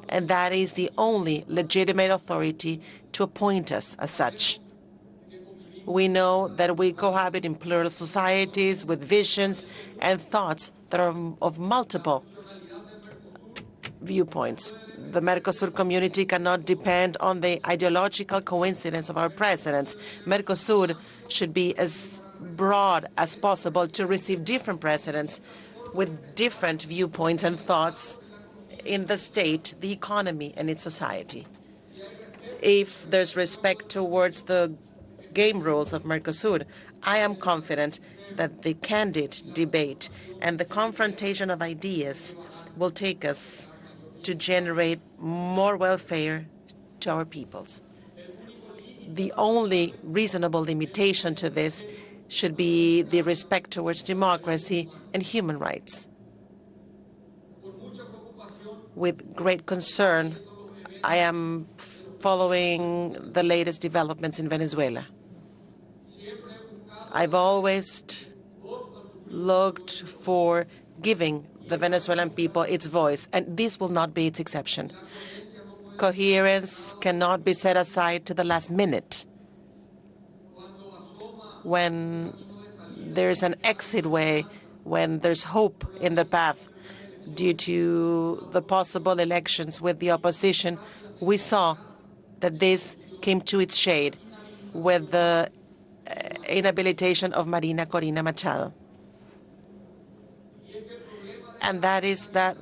and that is the only legitimate authority to appoint us as such. We know that we cohabit in plural societies with visions and thoughts that are of multiple viewpoints. The Mercosur community cannot depend on the ideological coincidence of our presidents. Mercosur should be as broad as possible to receive different presidents with different viewpoints and thoughts in the state, the economy, and its society. If there's respect towards the game rules of Mercosur, I am confident that the candid debate and the confrontation of ideas will take us to generate more welfare to our peoples. The only reasonable limitation to this should be the respect towards democracy and human rights. With great concern, I am following the latest developments in Venezuela. I've always looked for giving the Venezuelan people its voice, and this will not be its exception. Coherence cannot be set aside to the last minute. When there's an exit way, when there's hope in the path due to the possible elections with the opposition, we saw that this came to its shade with the inhabilitation of Marina Corina Machado. And that is that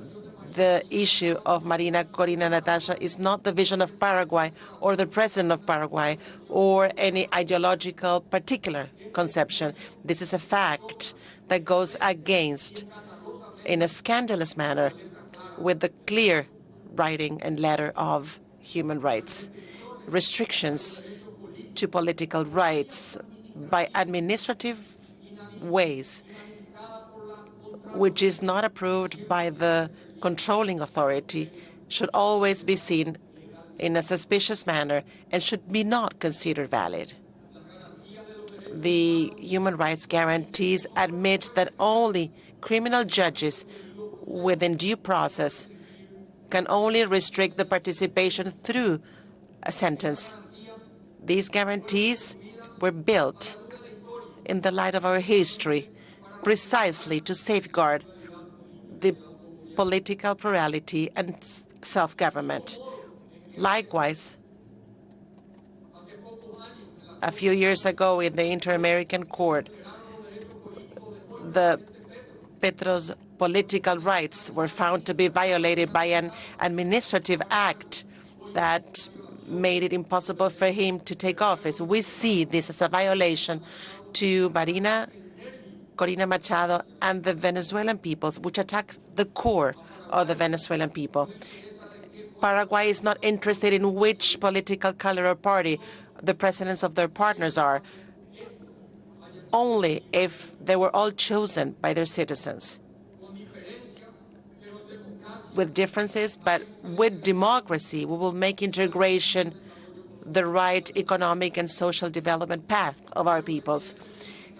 the issue of Marina Corina Natasha is not the vision of Paraguay or the president of Paraguay or any ideological particular conception. This is a fact that goes against, in a scandalous manner, with the clear writing and letter of human rights. Restrictions to political rights by administrative ways which is not approved by the controlling authority, should always be seen in a suspicious manner and should be not considered valid. The human rights guarantees admit that only criminal judges within due process can only restrict the participation through a sentence. These guarantees were built in the light of our history precisely to safeguard the political plurality and self-government. Likewise, a few years ago in the Inter-American Court, the Petro's political rights were found to be violated by an administrative act that made it impossible for him to take office. We see this as a violation to Corina Machado and the Venezuelan peoples, which attack the core of the Venezuelan people. Paraguay is not interested in which political color or party the presidents of their partners are, only if they were all chosen by their citizens. With differences, but with democracy, we will make integration the right economic and social development path of our peoples.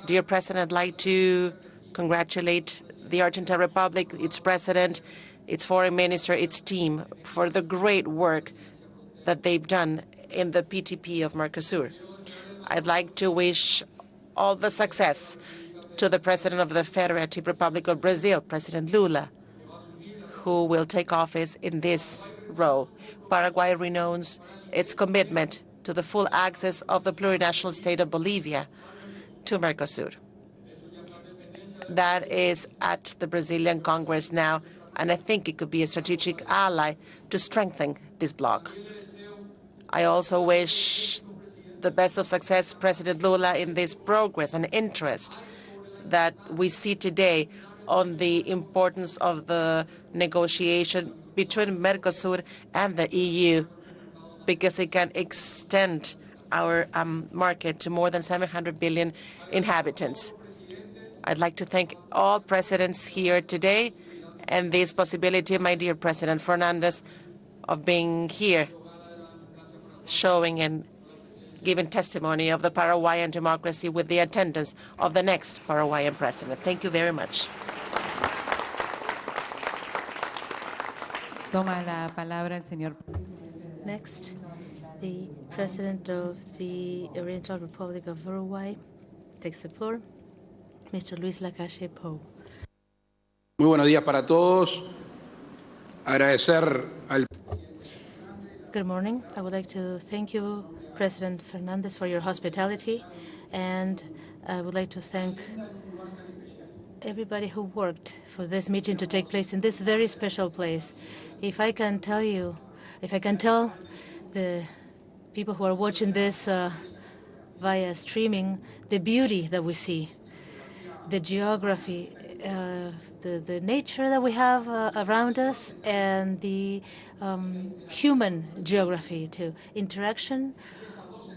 Dear President, I'd like to congratulate the Argentine Republic, its president, its foreign minister, its team, for the great work that they've done in the PTP of Mercosur. I'd like to wish all the success to the President of the Federative Republic of Brazil, President Lula, who will take office in this role. Paraguay renews its commitment to the full access of the plurinational state of Bolivia to Mercosur. That is at the Brazilian Congress now, and I think it could be a strategic ally to strengthen this bloc. I also wish the best of success, President Lula, in this progress and interest that we see today on the importance of the negotiation between Mercosur and the EU, because it can extend our market to more than 700 billion inhabitants. I'd like to thank all presidents here today and this possibility, my dear President Fernandez, of being here, showing and giving testimony of the Paraguayan democracy with the attendance of the next Paraguayan president. Thank you very much. Toma la palabra el señor. Next, the President of the Oriental Republic of Uruguay takes the floor, Mr. Luis Lacalle Pou. Muy buenos días para todos. Agradecer al Good morning. I would like to thank you, President Fernandez, for your hospitality, and I would like to thank everybody who worked for this meeting to take place in this very special place. If I can tell the people who are watching this via streaming, the beauty that we see, the geography, the nature that we have around us, and the human geography too. Interaction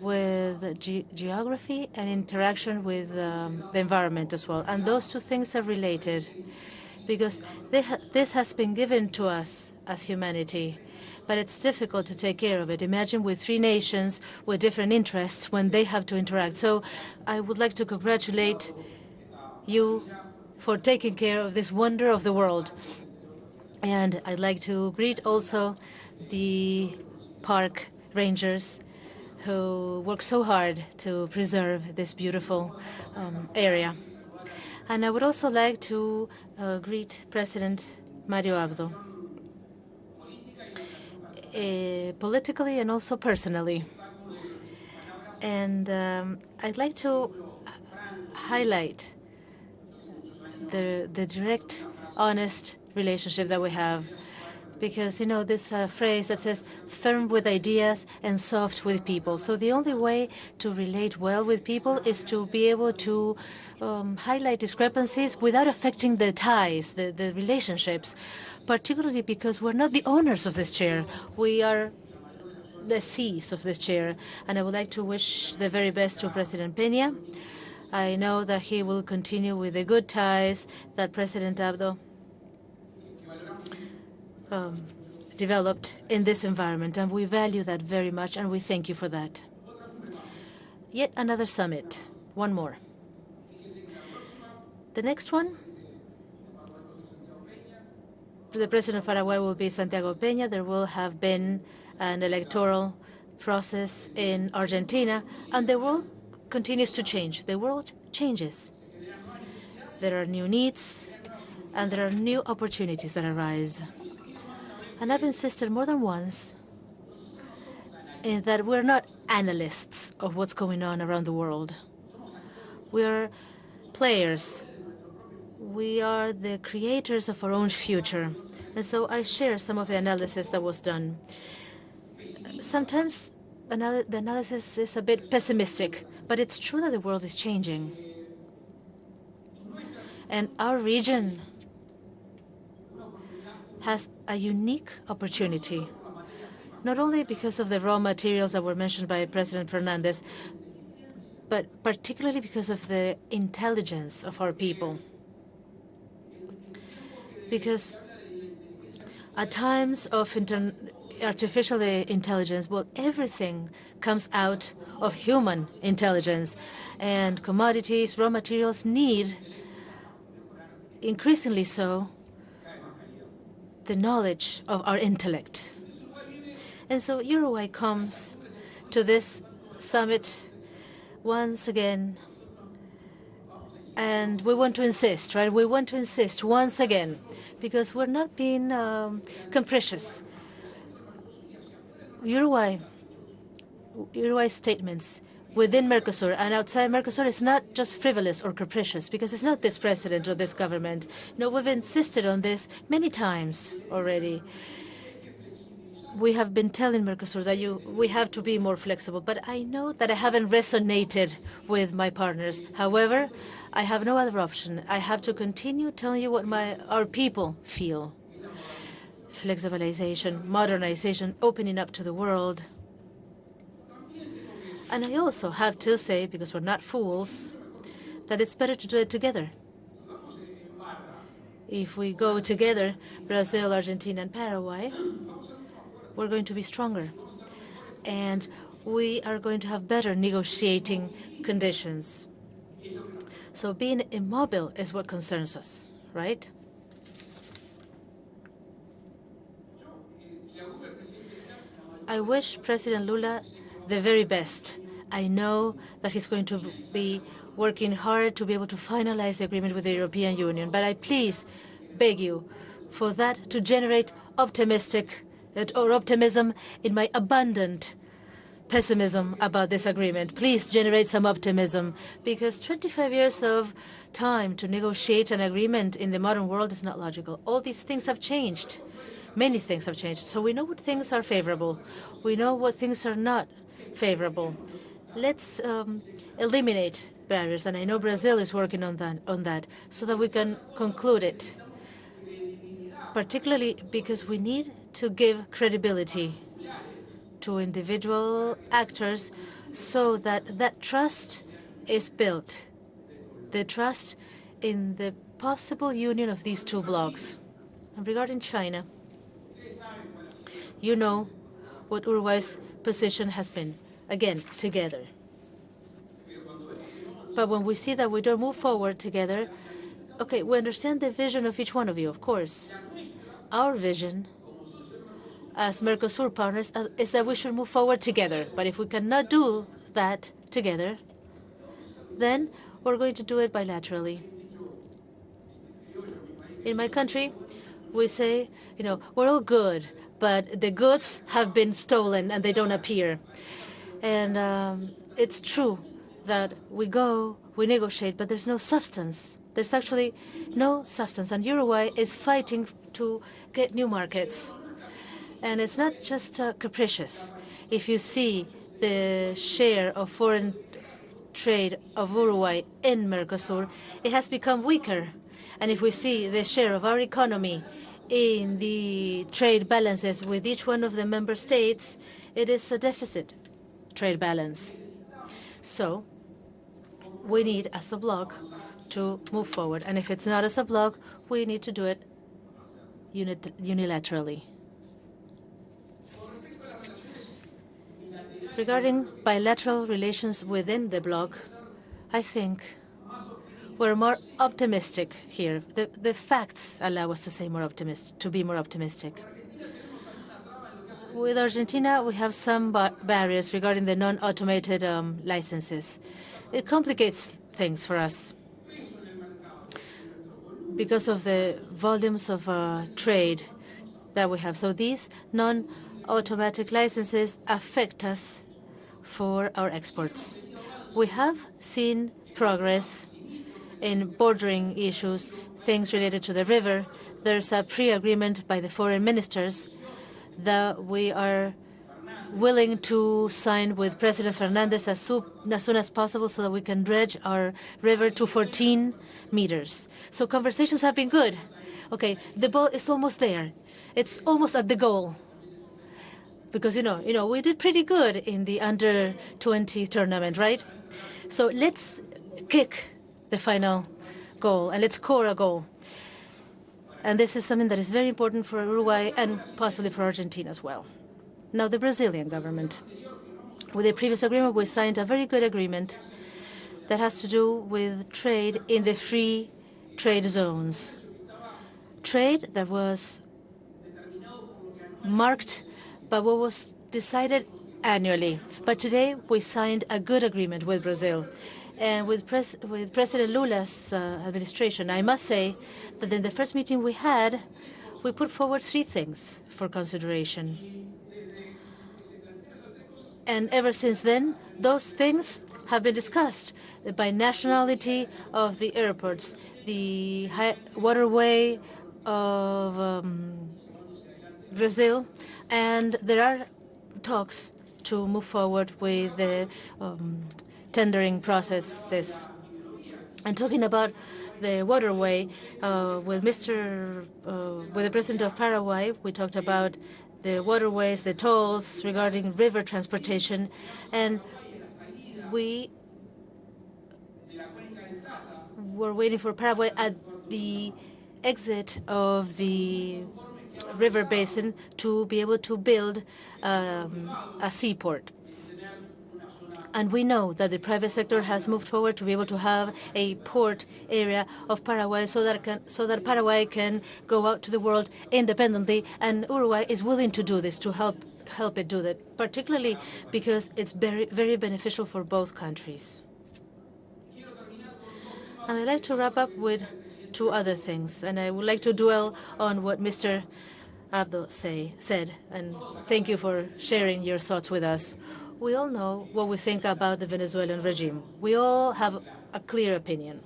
with geography and interaction with the environment as well. And those two things are related because this has been given to us as humanity, but it's difficult to take care of it. Imagine with three nations with different interests when they have to interact. So I would like to congratulate you for taking care of this wonder of the world. And I'd like to greet also the park rangers who work so hard to preserve this beautiful area. And I would also like to greet President Mario Abdo, politically and also personally. And I'd like to highlight the direct, honest relationship that we have. Because, you know, this phrase that says, firm with ideas and soft with people. So the only way to relate well with people is to be able to highlight discrepancies without affecting the ties, the relationships, particularly because we're not the owners of this chair. We are the seas of this chair. And I would like to wish the very best to President Peña I know that he will continue with the good ties that President Abdo developed in this environment, and we value that very much, and we thank you for that. Yet another summit, one more. The next one, the president of Paraguay will be Santiago Peña. There will have been an electoral process in Argentina, and the world continues to change. The world changes. There are new needs, and there are new opportunities that arise. And I've insisted more than once in that we're not analysts of what's going on around the world. We are players. We are the creators of our own future. And so I share some of the analysis that was done. Sometimes the analysis is a bit pessimistic, but it's true that the world is changing. And our region has a unique opportunity, not only because of the raw materials that were mentioned by President Fernandez, but particularly because of the intelligence of our people. Because at times of artificial intelligence, well, everything comes out of human intelligence, and commodities, raw materials need, increasingly so, the knowledge of our intellect. And so Uruguay comes to this summit once again, and we want to insist, right? We want to insist once again, because we're not being capricious. Uruguay's statements within Mercosur and outside Mercosur is not just frivolous or capricious, because it's not this president or this government. No, we've insisted on this many times already. We have been telling Mercosur that we have to be more flexible, but I know that I haven't resonated with my partners. However, I have no other option. I have to continue telling you what our people feel. Flexibilization, modernization, opening up to the world. And I also have to say, because we're not fools, that it's better to do it together. If we go together, Brazil, Argentina, and Paraguay, we're going to be stronger. And we are going to have better negotiating conditions. So being immobile is what concerns us, right? I wish President Lula the very best. I know that he's going to be working hard to be able to finalize the agreement with the European Union, but I please beg you for that to generate optimism in my abundant pessimism about this agreement. Please generate some optimism, because 25 years of time to negotiate an agreement in the modern world is not logical. All these things have changed. Many things have changed. So we know what things are favorable. We know what things are not favorable. Let's eliminate barriers, and I know Brazil is working on that, so that we can conclude it. Particularly because we need to give credibility to individual actors so that that trust is built, the trust in the possible union of these two blocs. And regarding China, you know what Uruguay's position has been. Again, together. But when we see that we don't move forward together, okay, we understand the vision of each one of you, of course. Our vision as Mercosur partners is that we should move forward together. But if we cannot do that together, then we're going to do it bilaterally. In my country, we say, we're all good, but the goods have been stolen and they don't appear. And it's true that we negotiate, but there's no substance. There's actually no substance. And Uruguay is fighting to get new markets. And it's not just capricious. If you see the share of foreign trade of Uruguay in Mercosur, it has become weaker. And if we see the share of our economy in the trade balances with each one of the member states, it is a deficit trade balance. So we need, as a bloc, to move forward. And if it's not as a bloc, we need to do it unilaterally. Regarding bilateral relations within the bloc, I think we're more optimistic here. The facts allow us to say to be more optimistic. With Argentina, we have some barriers regarding the non-automated licenses. It complicates things for us because of the volumes of trade that we have. So these non-automatic licenses affect us for our exports. We have seen progress in bordering issues, things related to the river. There's a pre-agreement by the foreign ministers that we are willing to sign with President Fernandez as soon as possible so that we can dredge our river to 14 meters. So conversations have been good. Okay, the ball is almost there. It's almost at the goal. Because, we did pretty good in the under-20 tournament, right? So let's kick the final goal, and let's score a goal. And this is something that is very important for Uruguay and possibly for Argentina as well. Now, the Brazilian government. With the previous agreement, we signed a very good agreement that has to do with trade in the free trade zones. Trade that was marked by what was decided annually. But today, we signed a good agreement with Brazil. And with President Lula's administration, I must say that in the first meeting we had, we put forward 3 things for consideration. And ever since then, those things have been discussed. The binationality of the airports, the waterway of Brazil, and there are talks to move forward with the tendering processes. And talking about the waterway, with the president of Paraguay, we talked about the waterways, the tolls regarding river transportation, and we were waiting for Paraguay at the exit of the river basin to be able to build a seaport. And we know that the private sector has moved forward to be able to have a port area of Paraguay so that Paraguay can go out to the world independently. And Uruguay is willing to do this, to help it do that, particularly because it's very, very beneficial for both countries. And I'd like to wrap up with 2 other things. And I would like to dwell on what Mr. Abdo said. And thank you for sharing your thoughts with us. We all know what we think about the Venezuelan regime. We all have a clear opinion.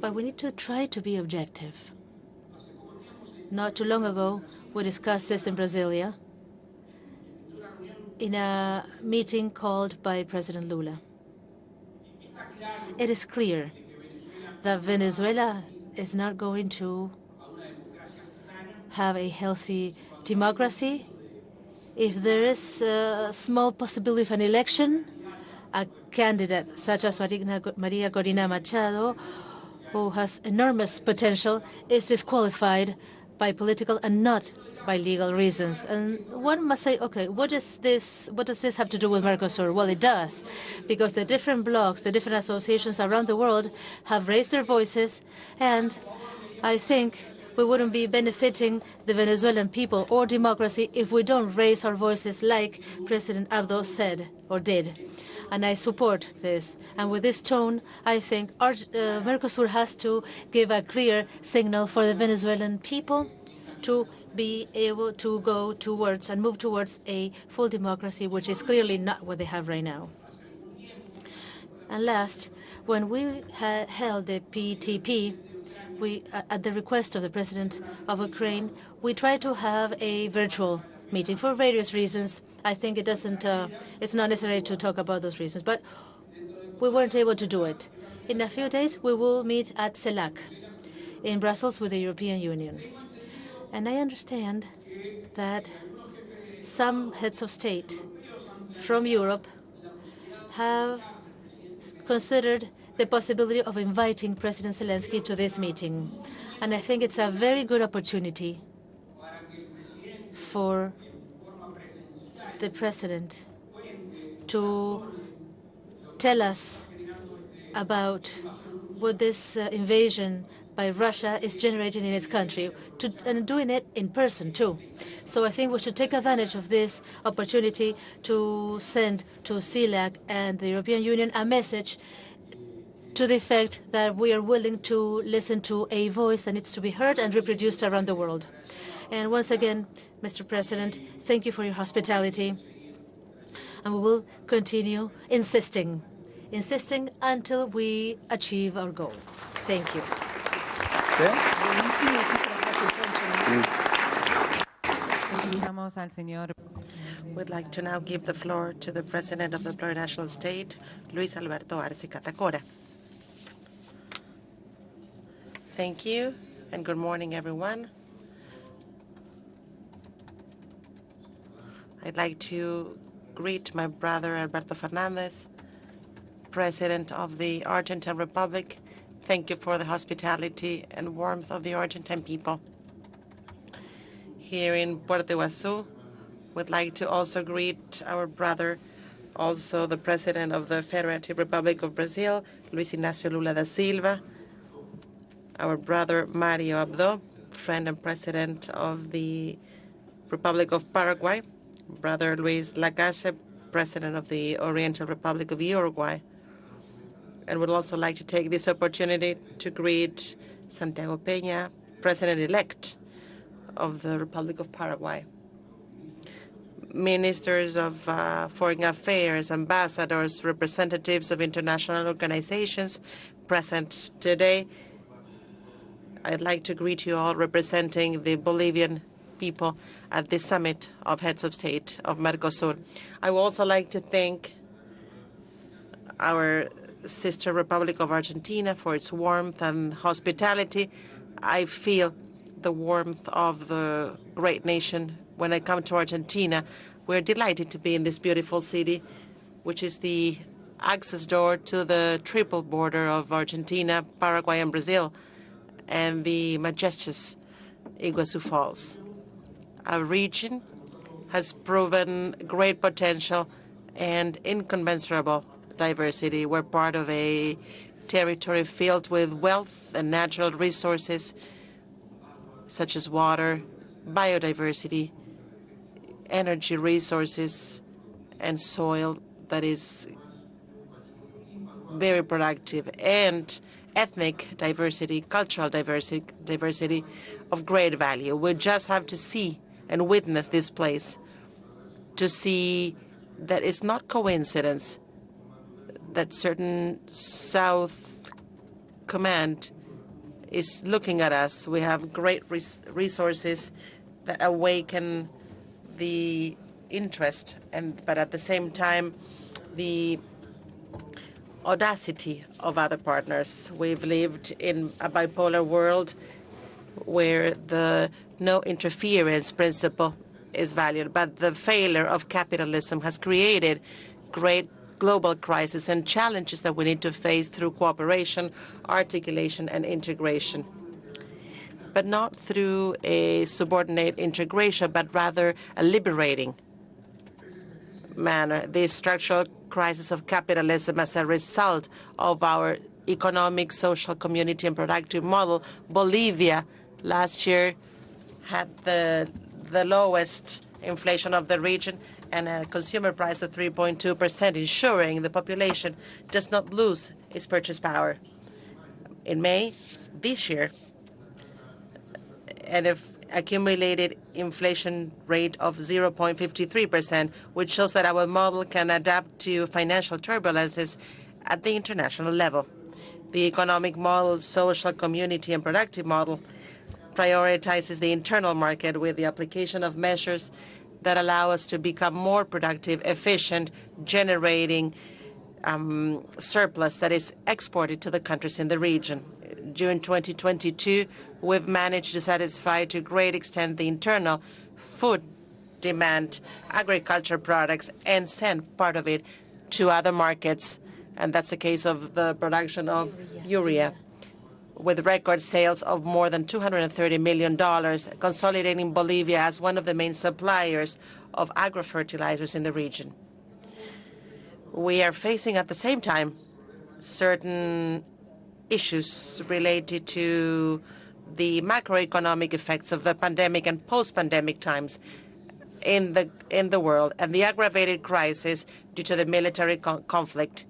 But we need to try to be objective. Not too long ago, we discussed this in Brasilia in a meeting called by President Lula. It is clear that Venezuela is not going to have a healthy democracy if there is a small possibility of an election. A candidate such as Maria Corina Machado, who has enormous potential, is disqualified by political and not by legal reasons. And one must say, okay, what does this have to do with Mercosur? Well, it does, because the different blocs, the different associations around the world have raised their voices, and I think we wouldn't be benefiting the Venezuelan people or democracy if we don't raise our voices like President Abdo said or did. And I support this. And with this tone, I think Mercosur has to give a clear signal for the Venezuelan people to be able to go towards and move towards a full democracy, which is clearly not what they have right now. And last, when we held the PTP, at the request of the president of Ukraine, we tried to have a virtual meeting for various reasons. I think it's not necessary to talk about those reasons, but we weren't able to do it. In a few days, we will meet at CELAC in Brussels with the European Union. And I understand that some heads of state from Europe have considered the possibility of inviting President Zelensky to this meeting. And I think it's a very good opportunity for the President to tell us about what this invasion by Russia is generating in its country, and doing it in person, too. So I think we should take advantage of this opportunity to send to CELAC and the European Union a message to the effect that we are willing to listen to a voice that needs to be heard and reproduced around the world. And once again, Mr. President, thank you for your hospitality. And we will continue insisting until we achieve our goal. Thank you. We'd like to now give the floor to the President of the Plurinational State, Luis Alberto Arce Catacora. Thank you, and good morning, everyone. I'd like to greet my brother Alberto Fernandez, President of the Argentine Republic. Thank you for the hospitality and warmth of the Argentine people. Here in Puerto Iguaçu, we'd like to also greet our brother, also the President of the Federative Republic of Brazil, Luis Inácio Lula da Silva, our brother Mario Abdo, friend and President of the Republic of Paraguay, Brother Luis Lacalle, President of the Oriental Republic of Uruguay. And would also like to take this opportunity to greet Santiago Peña, President-elect of the Republic of Paraguay. Ministers of Foreign Affairs, ambassadors, representatives of international organizations present today. I'd like to greet you all representing the Bolivian people at the summit of heads of state of Mercosur. I would also like to thank our sister Republic of Argentina for its warmth and hospitality. I feel the warmth of the great nation when I come to Argentina. We're delighted to be in this beautiful city, which is the access door to the triple border of Argentina, Paraguay, and Brazil, and the majestuous Iguazu Falls. Our region has proven great potential and incommensurable diversity. We're part of a territory filled with wealth and natural resources such as water, biodiversity, energy resources, and soil that is very productive, and ethnic diversity, cultural diversity of great value. We just have to see and witness this place to see that it's not coincidence that certain South Command is looking at us. We have great resources that awaken the interest, but at the same time, the audacity of other partners. We've lived in a bipolar world where the no interference principle is valued, but the failure of capitalism has created great global crises and challenges that we need to face through cooperation, articulation, and integration. But not through a subordinate integration, but rather a liberating manner. The structural crisis of capitalism as a result of our economic, social, community, and productive model. Bolivia last year had the lowest inflation of the region and a consumer price of 3.2%, ensuring the population does not lose its purchase power. In May this year, an accumulated inflation rate of 0.53%, which shows that our model can adapt to financial turbulences at the international level. The economic model, social, community, and productive model prioritizes the internal market with the application of measures that allow us to become more productive, efficient, generating surplus that is exported to the countries in the region. During 2022, we've managed to satisfy to a great extent the internal food demand agriculture products and send part of it to other markets. And that's the case of the production of urea, with record sales of more than $230 million, consolidating Bolivia as one of the main suppliers of agrofertilizers in the region. We are facing at the same time certain issues related to the macroeconomic effects of the pandemic and post-pandemic times in the world, and the aggravated crisis due to the military conflict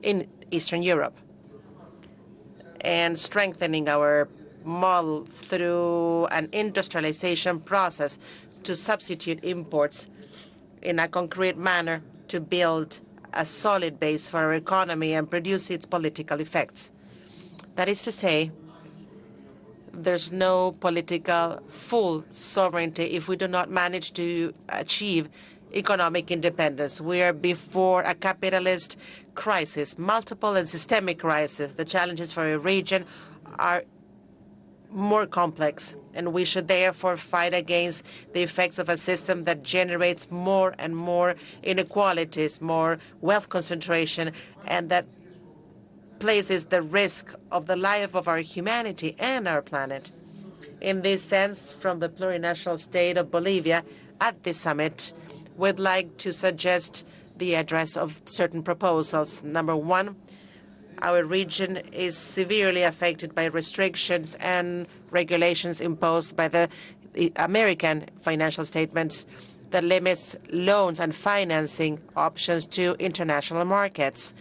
in Eastern Europe, and strengthening our model through an industrialization process to substitute imports in a concrete manner to build a solid base for our economy and produce its political effects. That is to say, there's no political full sovereignty if we do not manage to achieve economic independence. We are before a capitalist crisis, multiple and systemic crisis. The challenges for a region are more complex, and we should therefore fight against the effects of a system that generates more and more inequalities, more wealth concentration, and that places the risk of the life of our humanity and our planet. In this sense, from the plurinational state of Bolivia, at this summit, we'd like to suggest the address of certain proposals. Number one, our region is severely affected by restrictions and regulations imposed by the American financial statements that limits loans and financing options to international markets.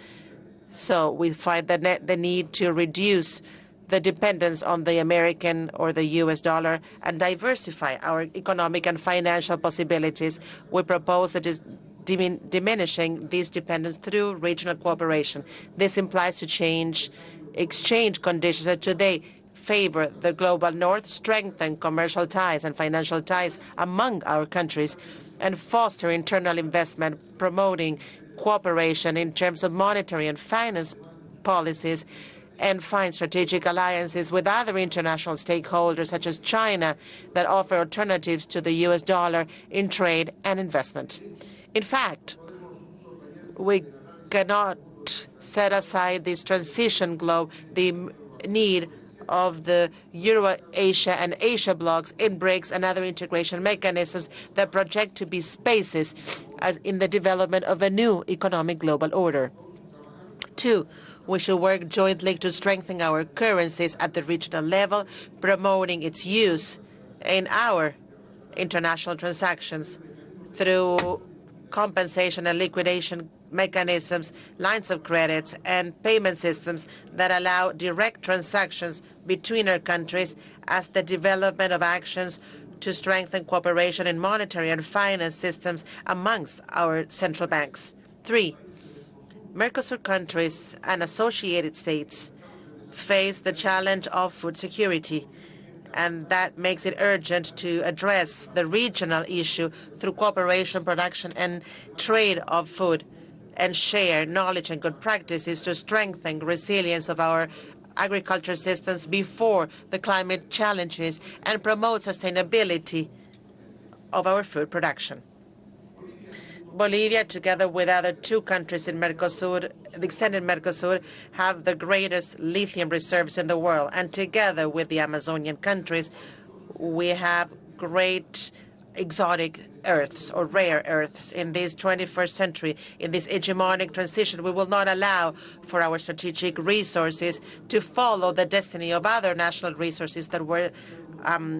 So we find the need to reduce the dependence on the American or the U.S. dollar and diversify our economic and financial possibilities. We propose that is diminishing this dependence through regional cooperation. This implies to change exchange conditions that today favor the global north, strengthen commercial ties and financial ties among our countries, and foster internal investment, promoting cooperation in terms of monetary and finance policies, and find strategic alliances with other international stakeholders, such as China, that offer alternatives to the U.S. dollar in trade and investment. In fact, we cannot set aside this transition globe, the need of the Euro-Asia and Asia blocs in BRICS and other integration mechanisms that project to be spaces as in the development of a new economic global order. Two, we should work jointly to strengthen our currencies at the regional level, promoting its use in our international transactions through compensation and liquidation mechanisms, lines of credits, and payment systems that allow direct transactions between our countries, as the development of actions to strengthen cooperation in monetary and finance systems amongst our central banks. Three, Mercosur countries and associated states face the challenge of food security, and that makes it urgent to address the regional issue through cooperation, production, and trade of food, and share knowledge and good practices to strengthen resilience of our agriculture systems before the climate challenges and promote sustainability of our food production. Bolivia, together with other two countries in Mercosur, the extended Mercosur, have the greatest lithium reserves in the world. And together with the Amazonian countries, we have great exotic earths or rare earths. In this 21st century, in this hegemonic transition, we will not allow for our strategic resources to follow the destiny of other national resources that were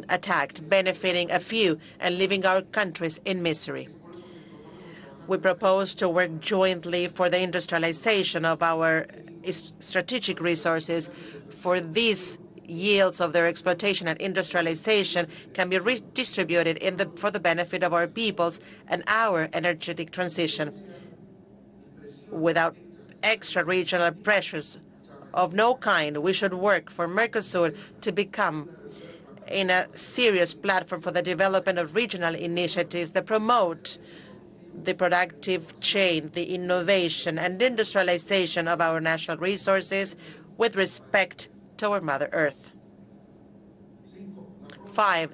attacked, benefiting a few and leaving our countries in misery. We propose to work jointly for the industrialization of our strategic resources. For these yields of their exploitation and industrialization can be redistributed for the benefit of our peoples and our energetic transition, without extra regional pressures of no kind. We should work for Mercosur to become in a serious platform for the development of regional initiatives that promote the productive chain, the innovation and industrialization of our national resources with respect to our Mother Earth. 5,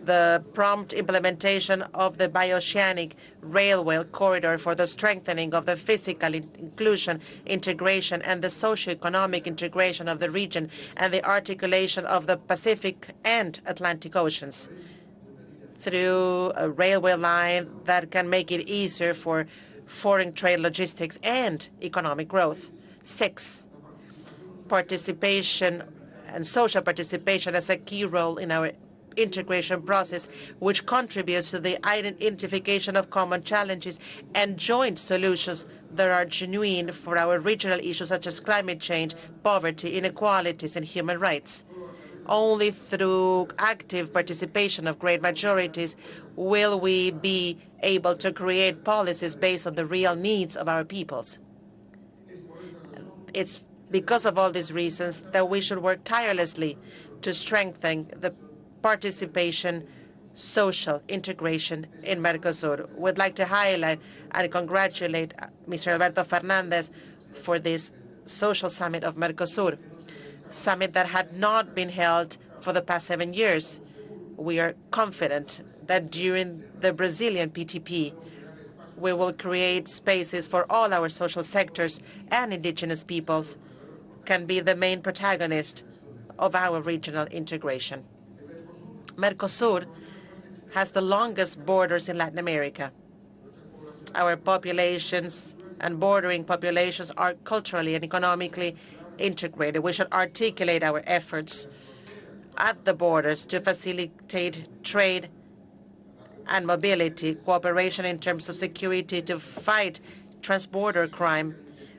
the prompt implementation of the bioceanic railway corridor for the strengthening of the physical inclusion, integration, and the socio-economic integration of the region, and the articulation of the Pacific and Atlantic Oceans through a railway line that can make it easier for foreign trade, logistics, and economic growth. 6, participation and social participation as a key role in our integration process, which contributes to the identification of common challenges and joint solutions that are genuine for our regional issues such as climate change, poverty, inequalities, and human rights. Only through active participation of great majorities will we be able to create policies based on the real needs of our peoples. It's because of all these reasons that we should work tirelessly to strengthen the participation, social integration in Mercosur. We'd like to highlight and congratulate Mr. Alberto Fernandez for this social summit of Mercosur, summit that had not been held for the past 7 years. We are confident that during the Brazilian PTP, we will create spaces for all our social sectors and indigenous peoples can be the main protagonist of our regional integration. Mercosur has the longest borders in Latin America. Our populations and bordering populations are culturally and economically integrated. We should articulate our efforts at the borders to facilitate trade and mobility, cooperation in terms of security to fight transborder crime,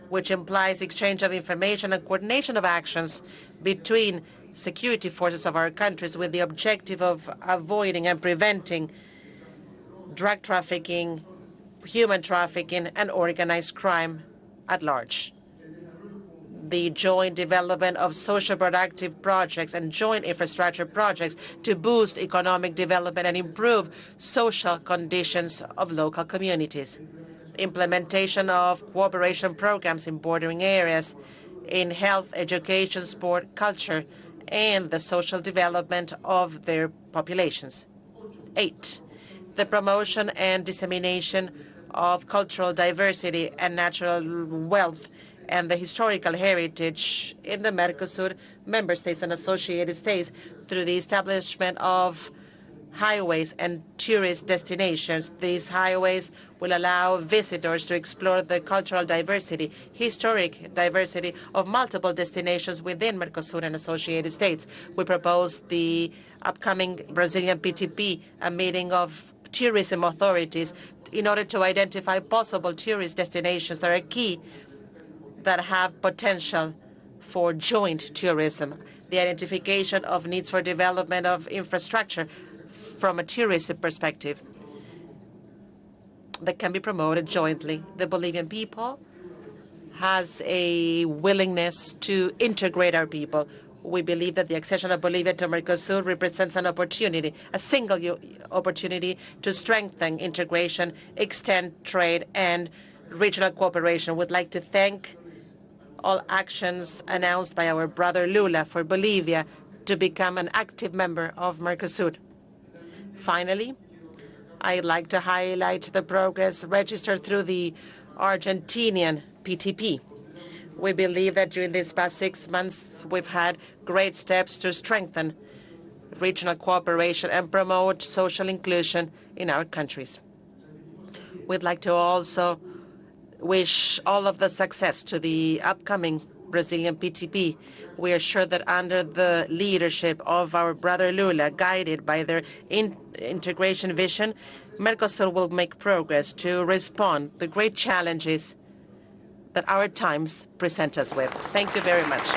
which implies exchange of information and coordination of actions between security forces of our countries with the objective of avoiding and preventing drug trafficking, human trafficking, and organized crime at large. The joint development of social productive projects and joint infrastructure projects to boost economic development and improve social conditions of local communities. Implementation of cooperation programs in bordering areas, in health, education, sport, culture, and the social development of their populations. 8, the promotion and dissemination of cultural diversity and natural wealth and the historical heritage in the Mercosur member states and associated states through the establishment of highways and tourist destinations. These highways will allow visitors to explore the cultural diversity, historic diversity of multiple destinations within Mercosur and associated states. We propose the upcoming Brazilian PTP, a meeting of tourism authorities, in order to identify possible tourist destinations that are key, that have potential for joint tourism, the identification of needs for development of infrastructure from a tourism perspective that can be promoted jointly. The Bolivian people has a willingness to integrate our people. We believe that the accession of Bolivia to Mercosur represents an opportunity, a single opportunity to strengthen integration, extend trade, and regional cooperation. We'd like to thank all actions announced by our brother Lula for Bolivia to become an active member of Mercosur. Finally, I'd like to highlight the progress registered through the Argentinian PTP. We believe that during these past 6 months, we've had great steps to strengthen regional cooperation and promote social inclusion in our countries. We'd like to also wish all of the success to the upcoming Brazilian PTP. We are sure that under the leadership of our brother Lula, guided by their integration vision, Mercosur will make progress to respond to the great challenges that our times present us with. Thank you very much.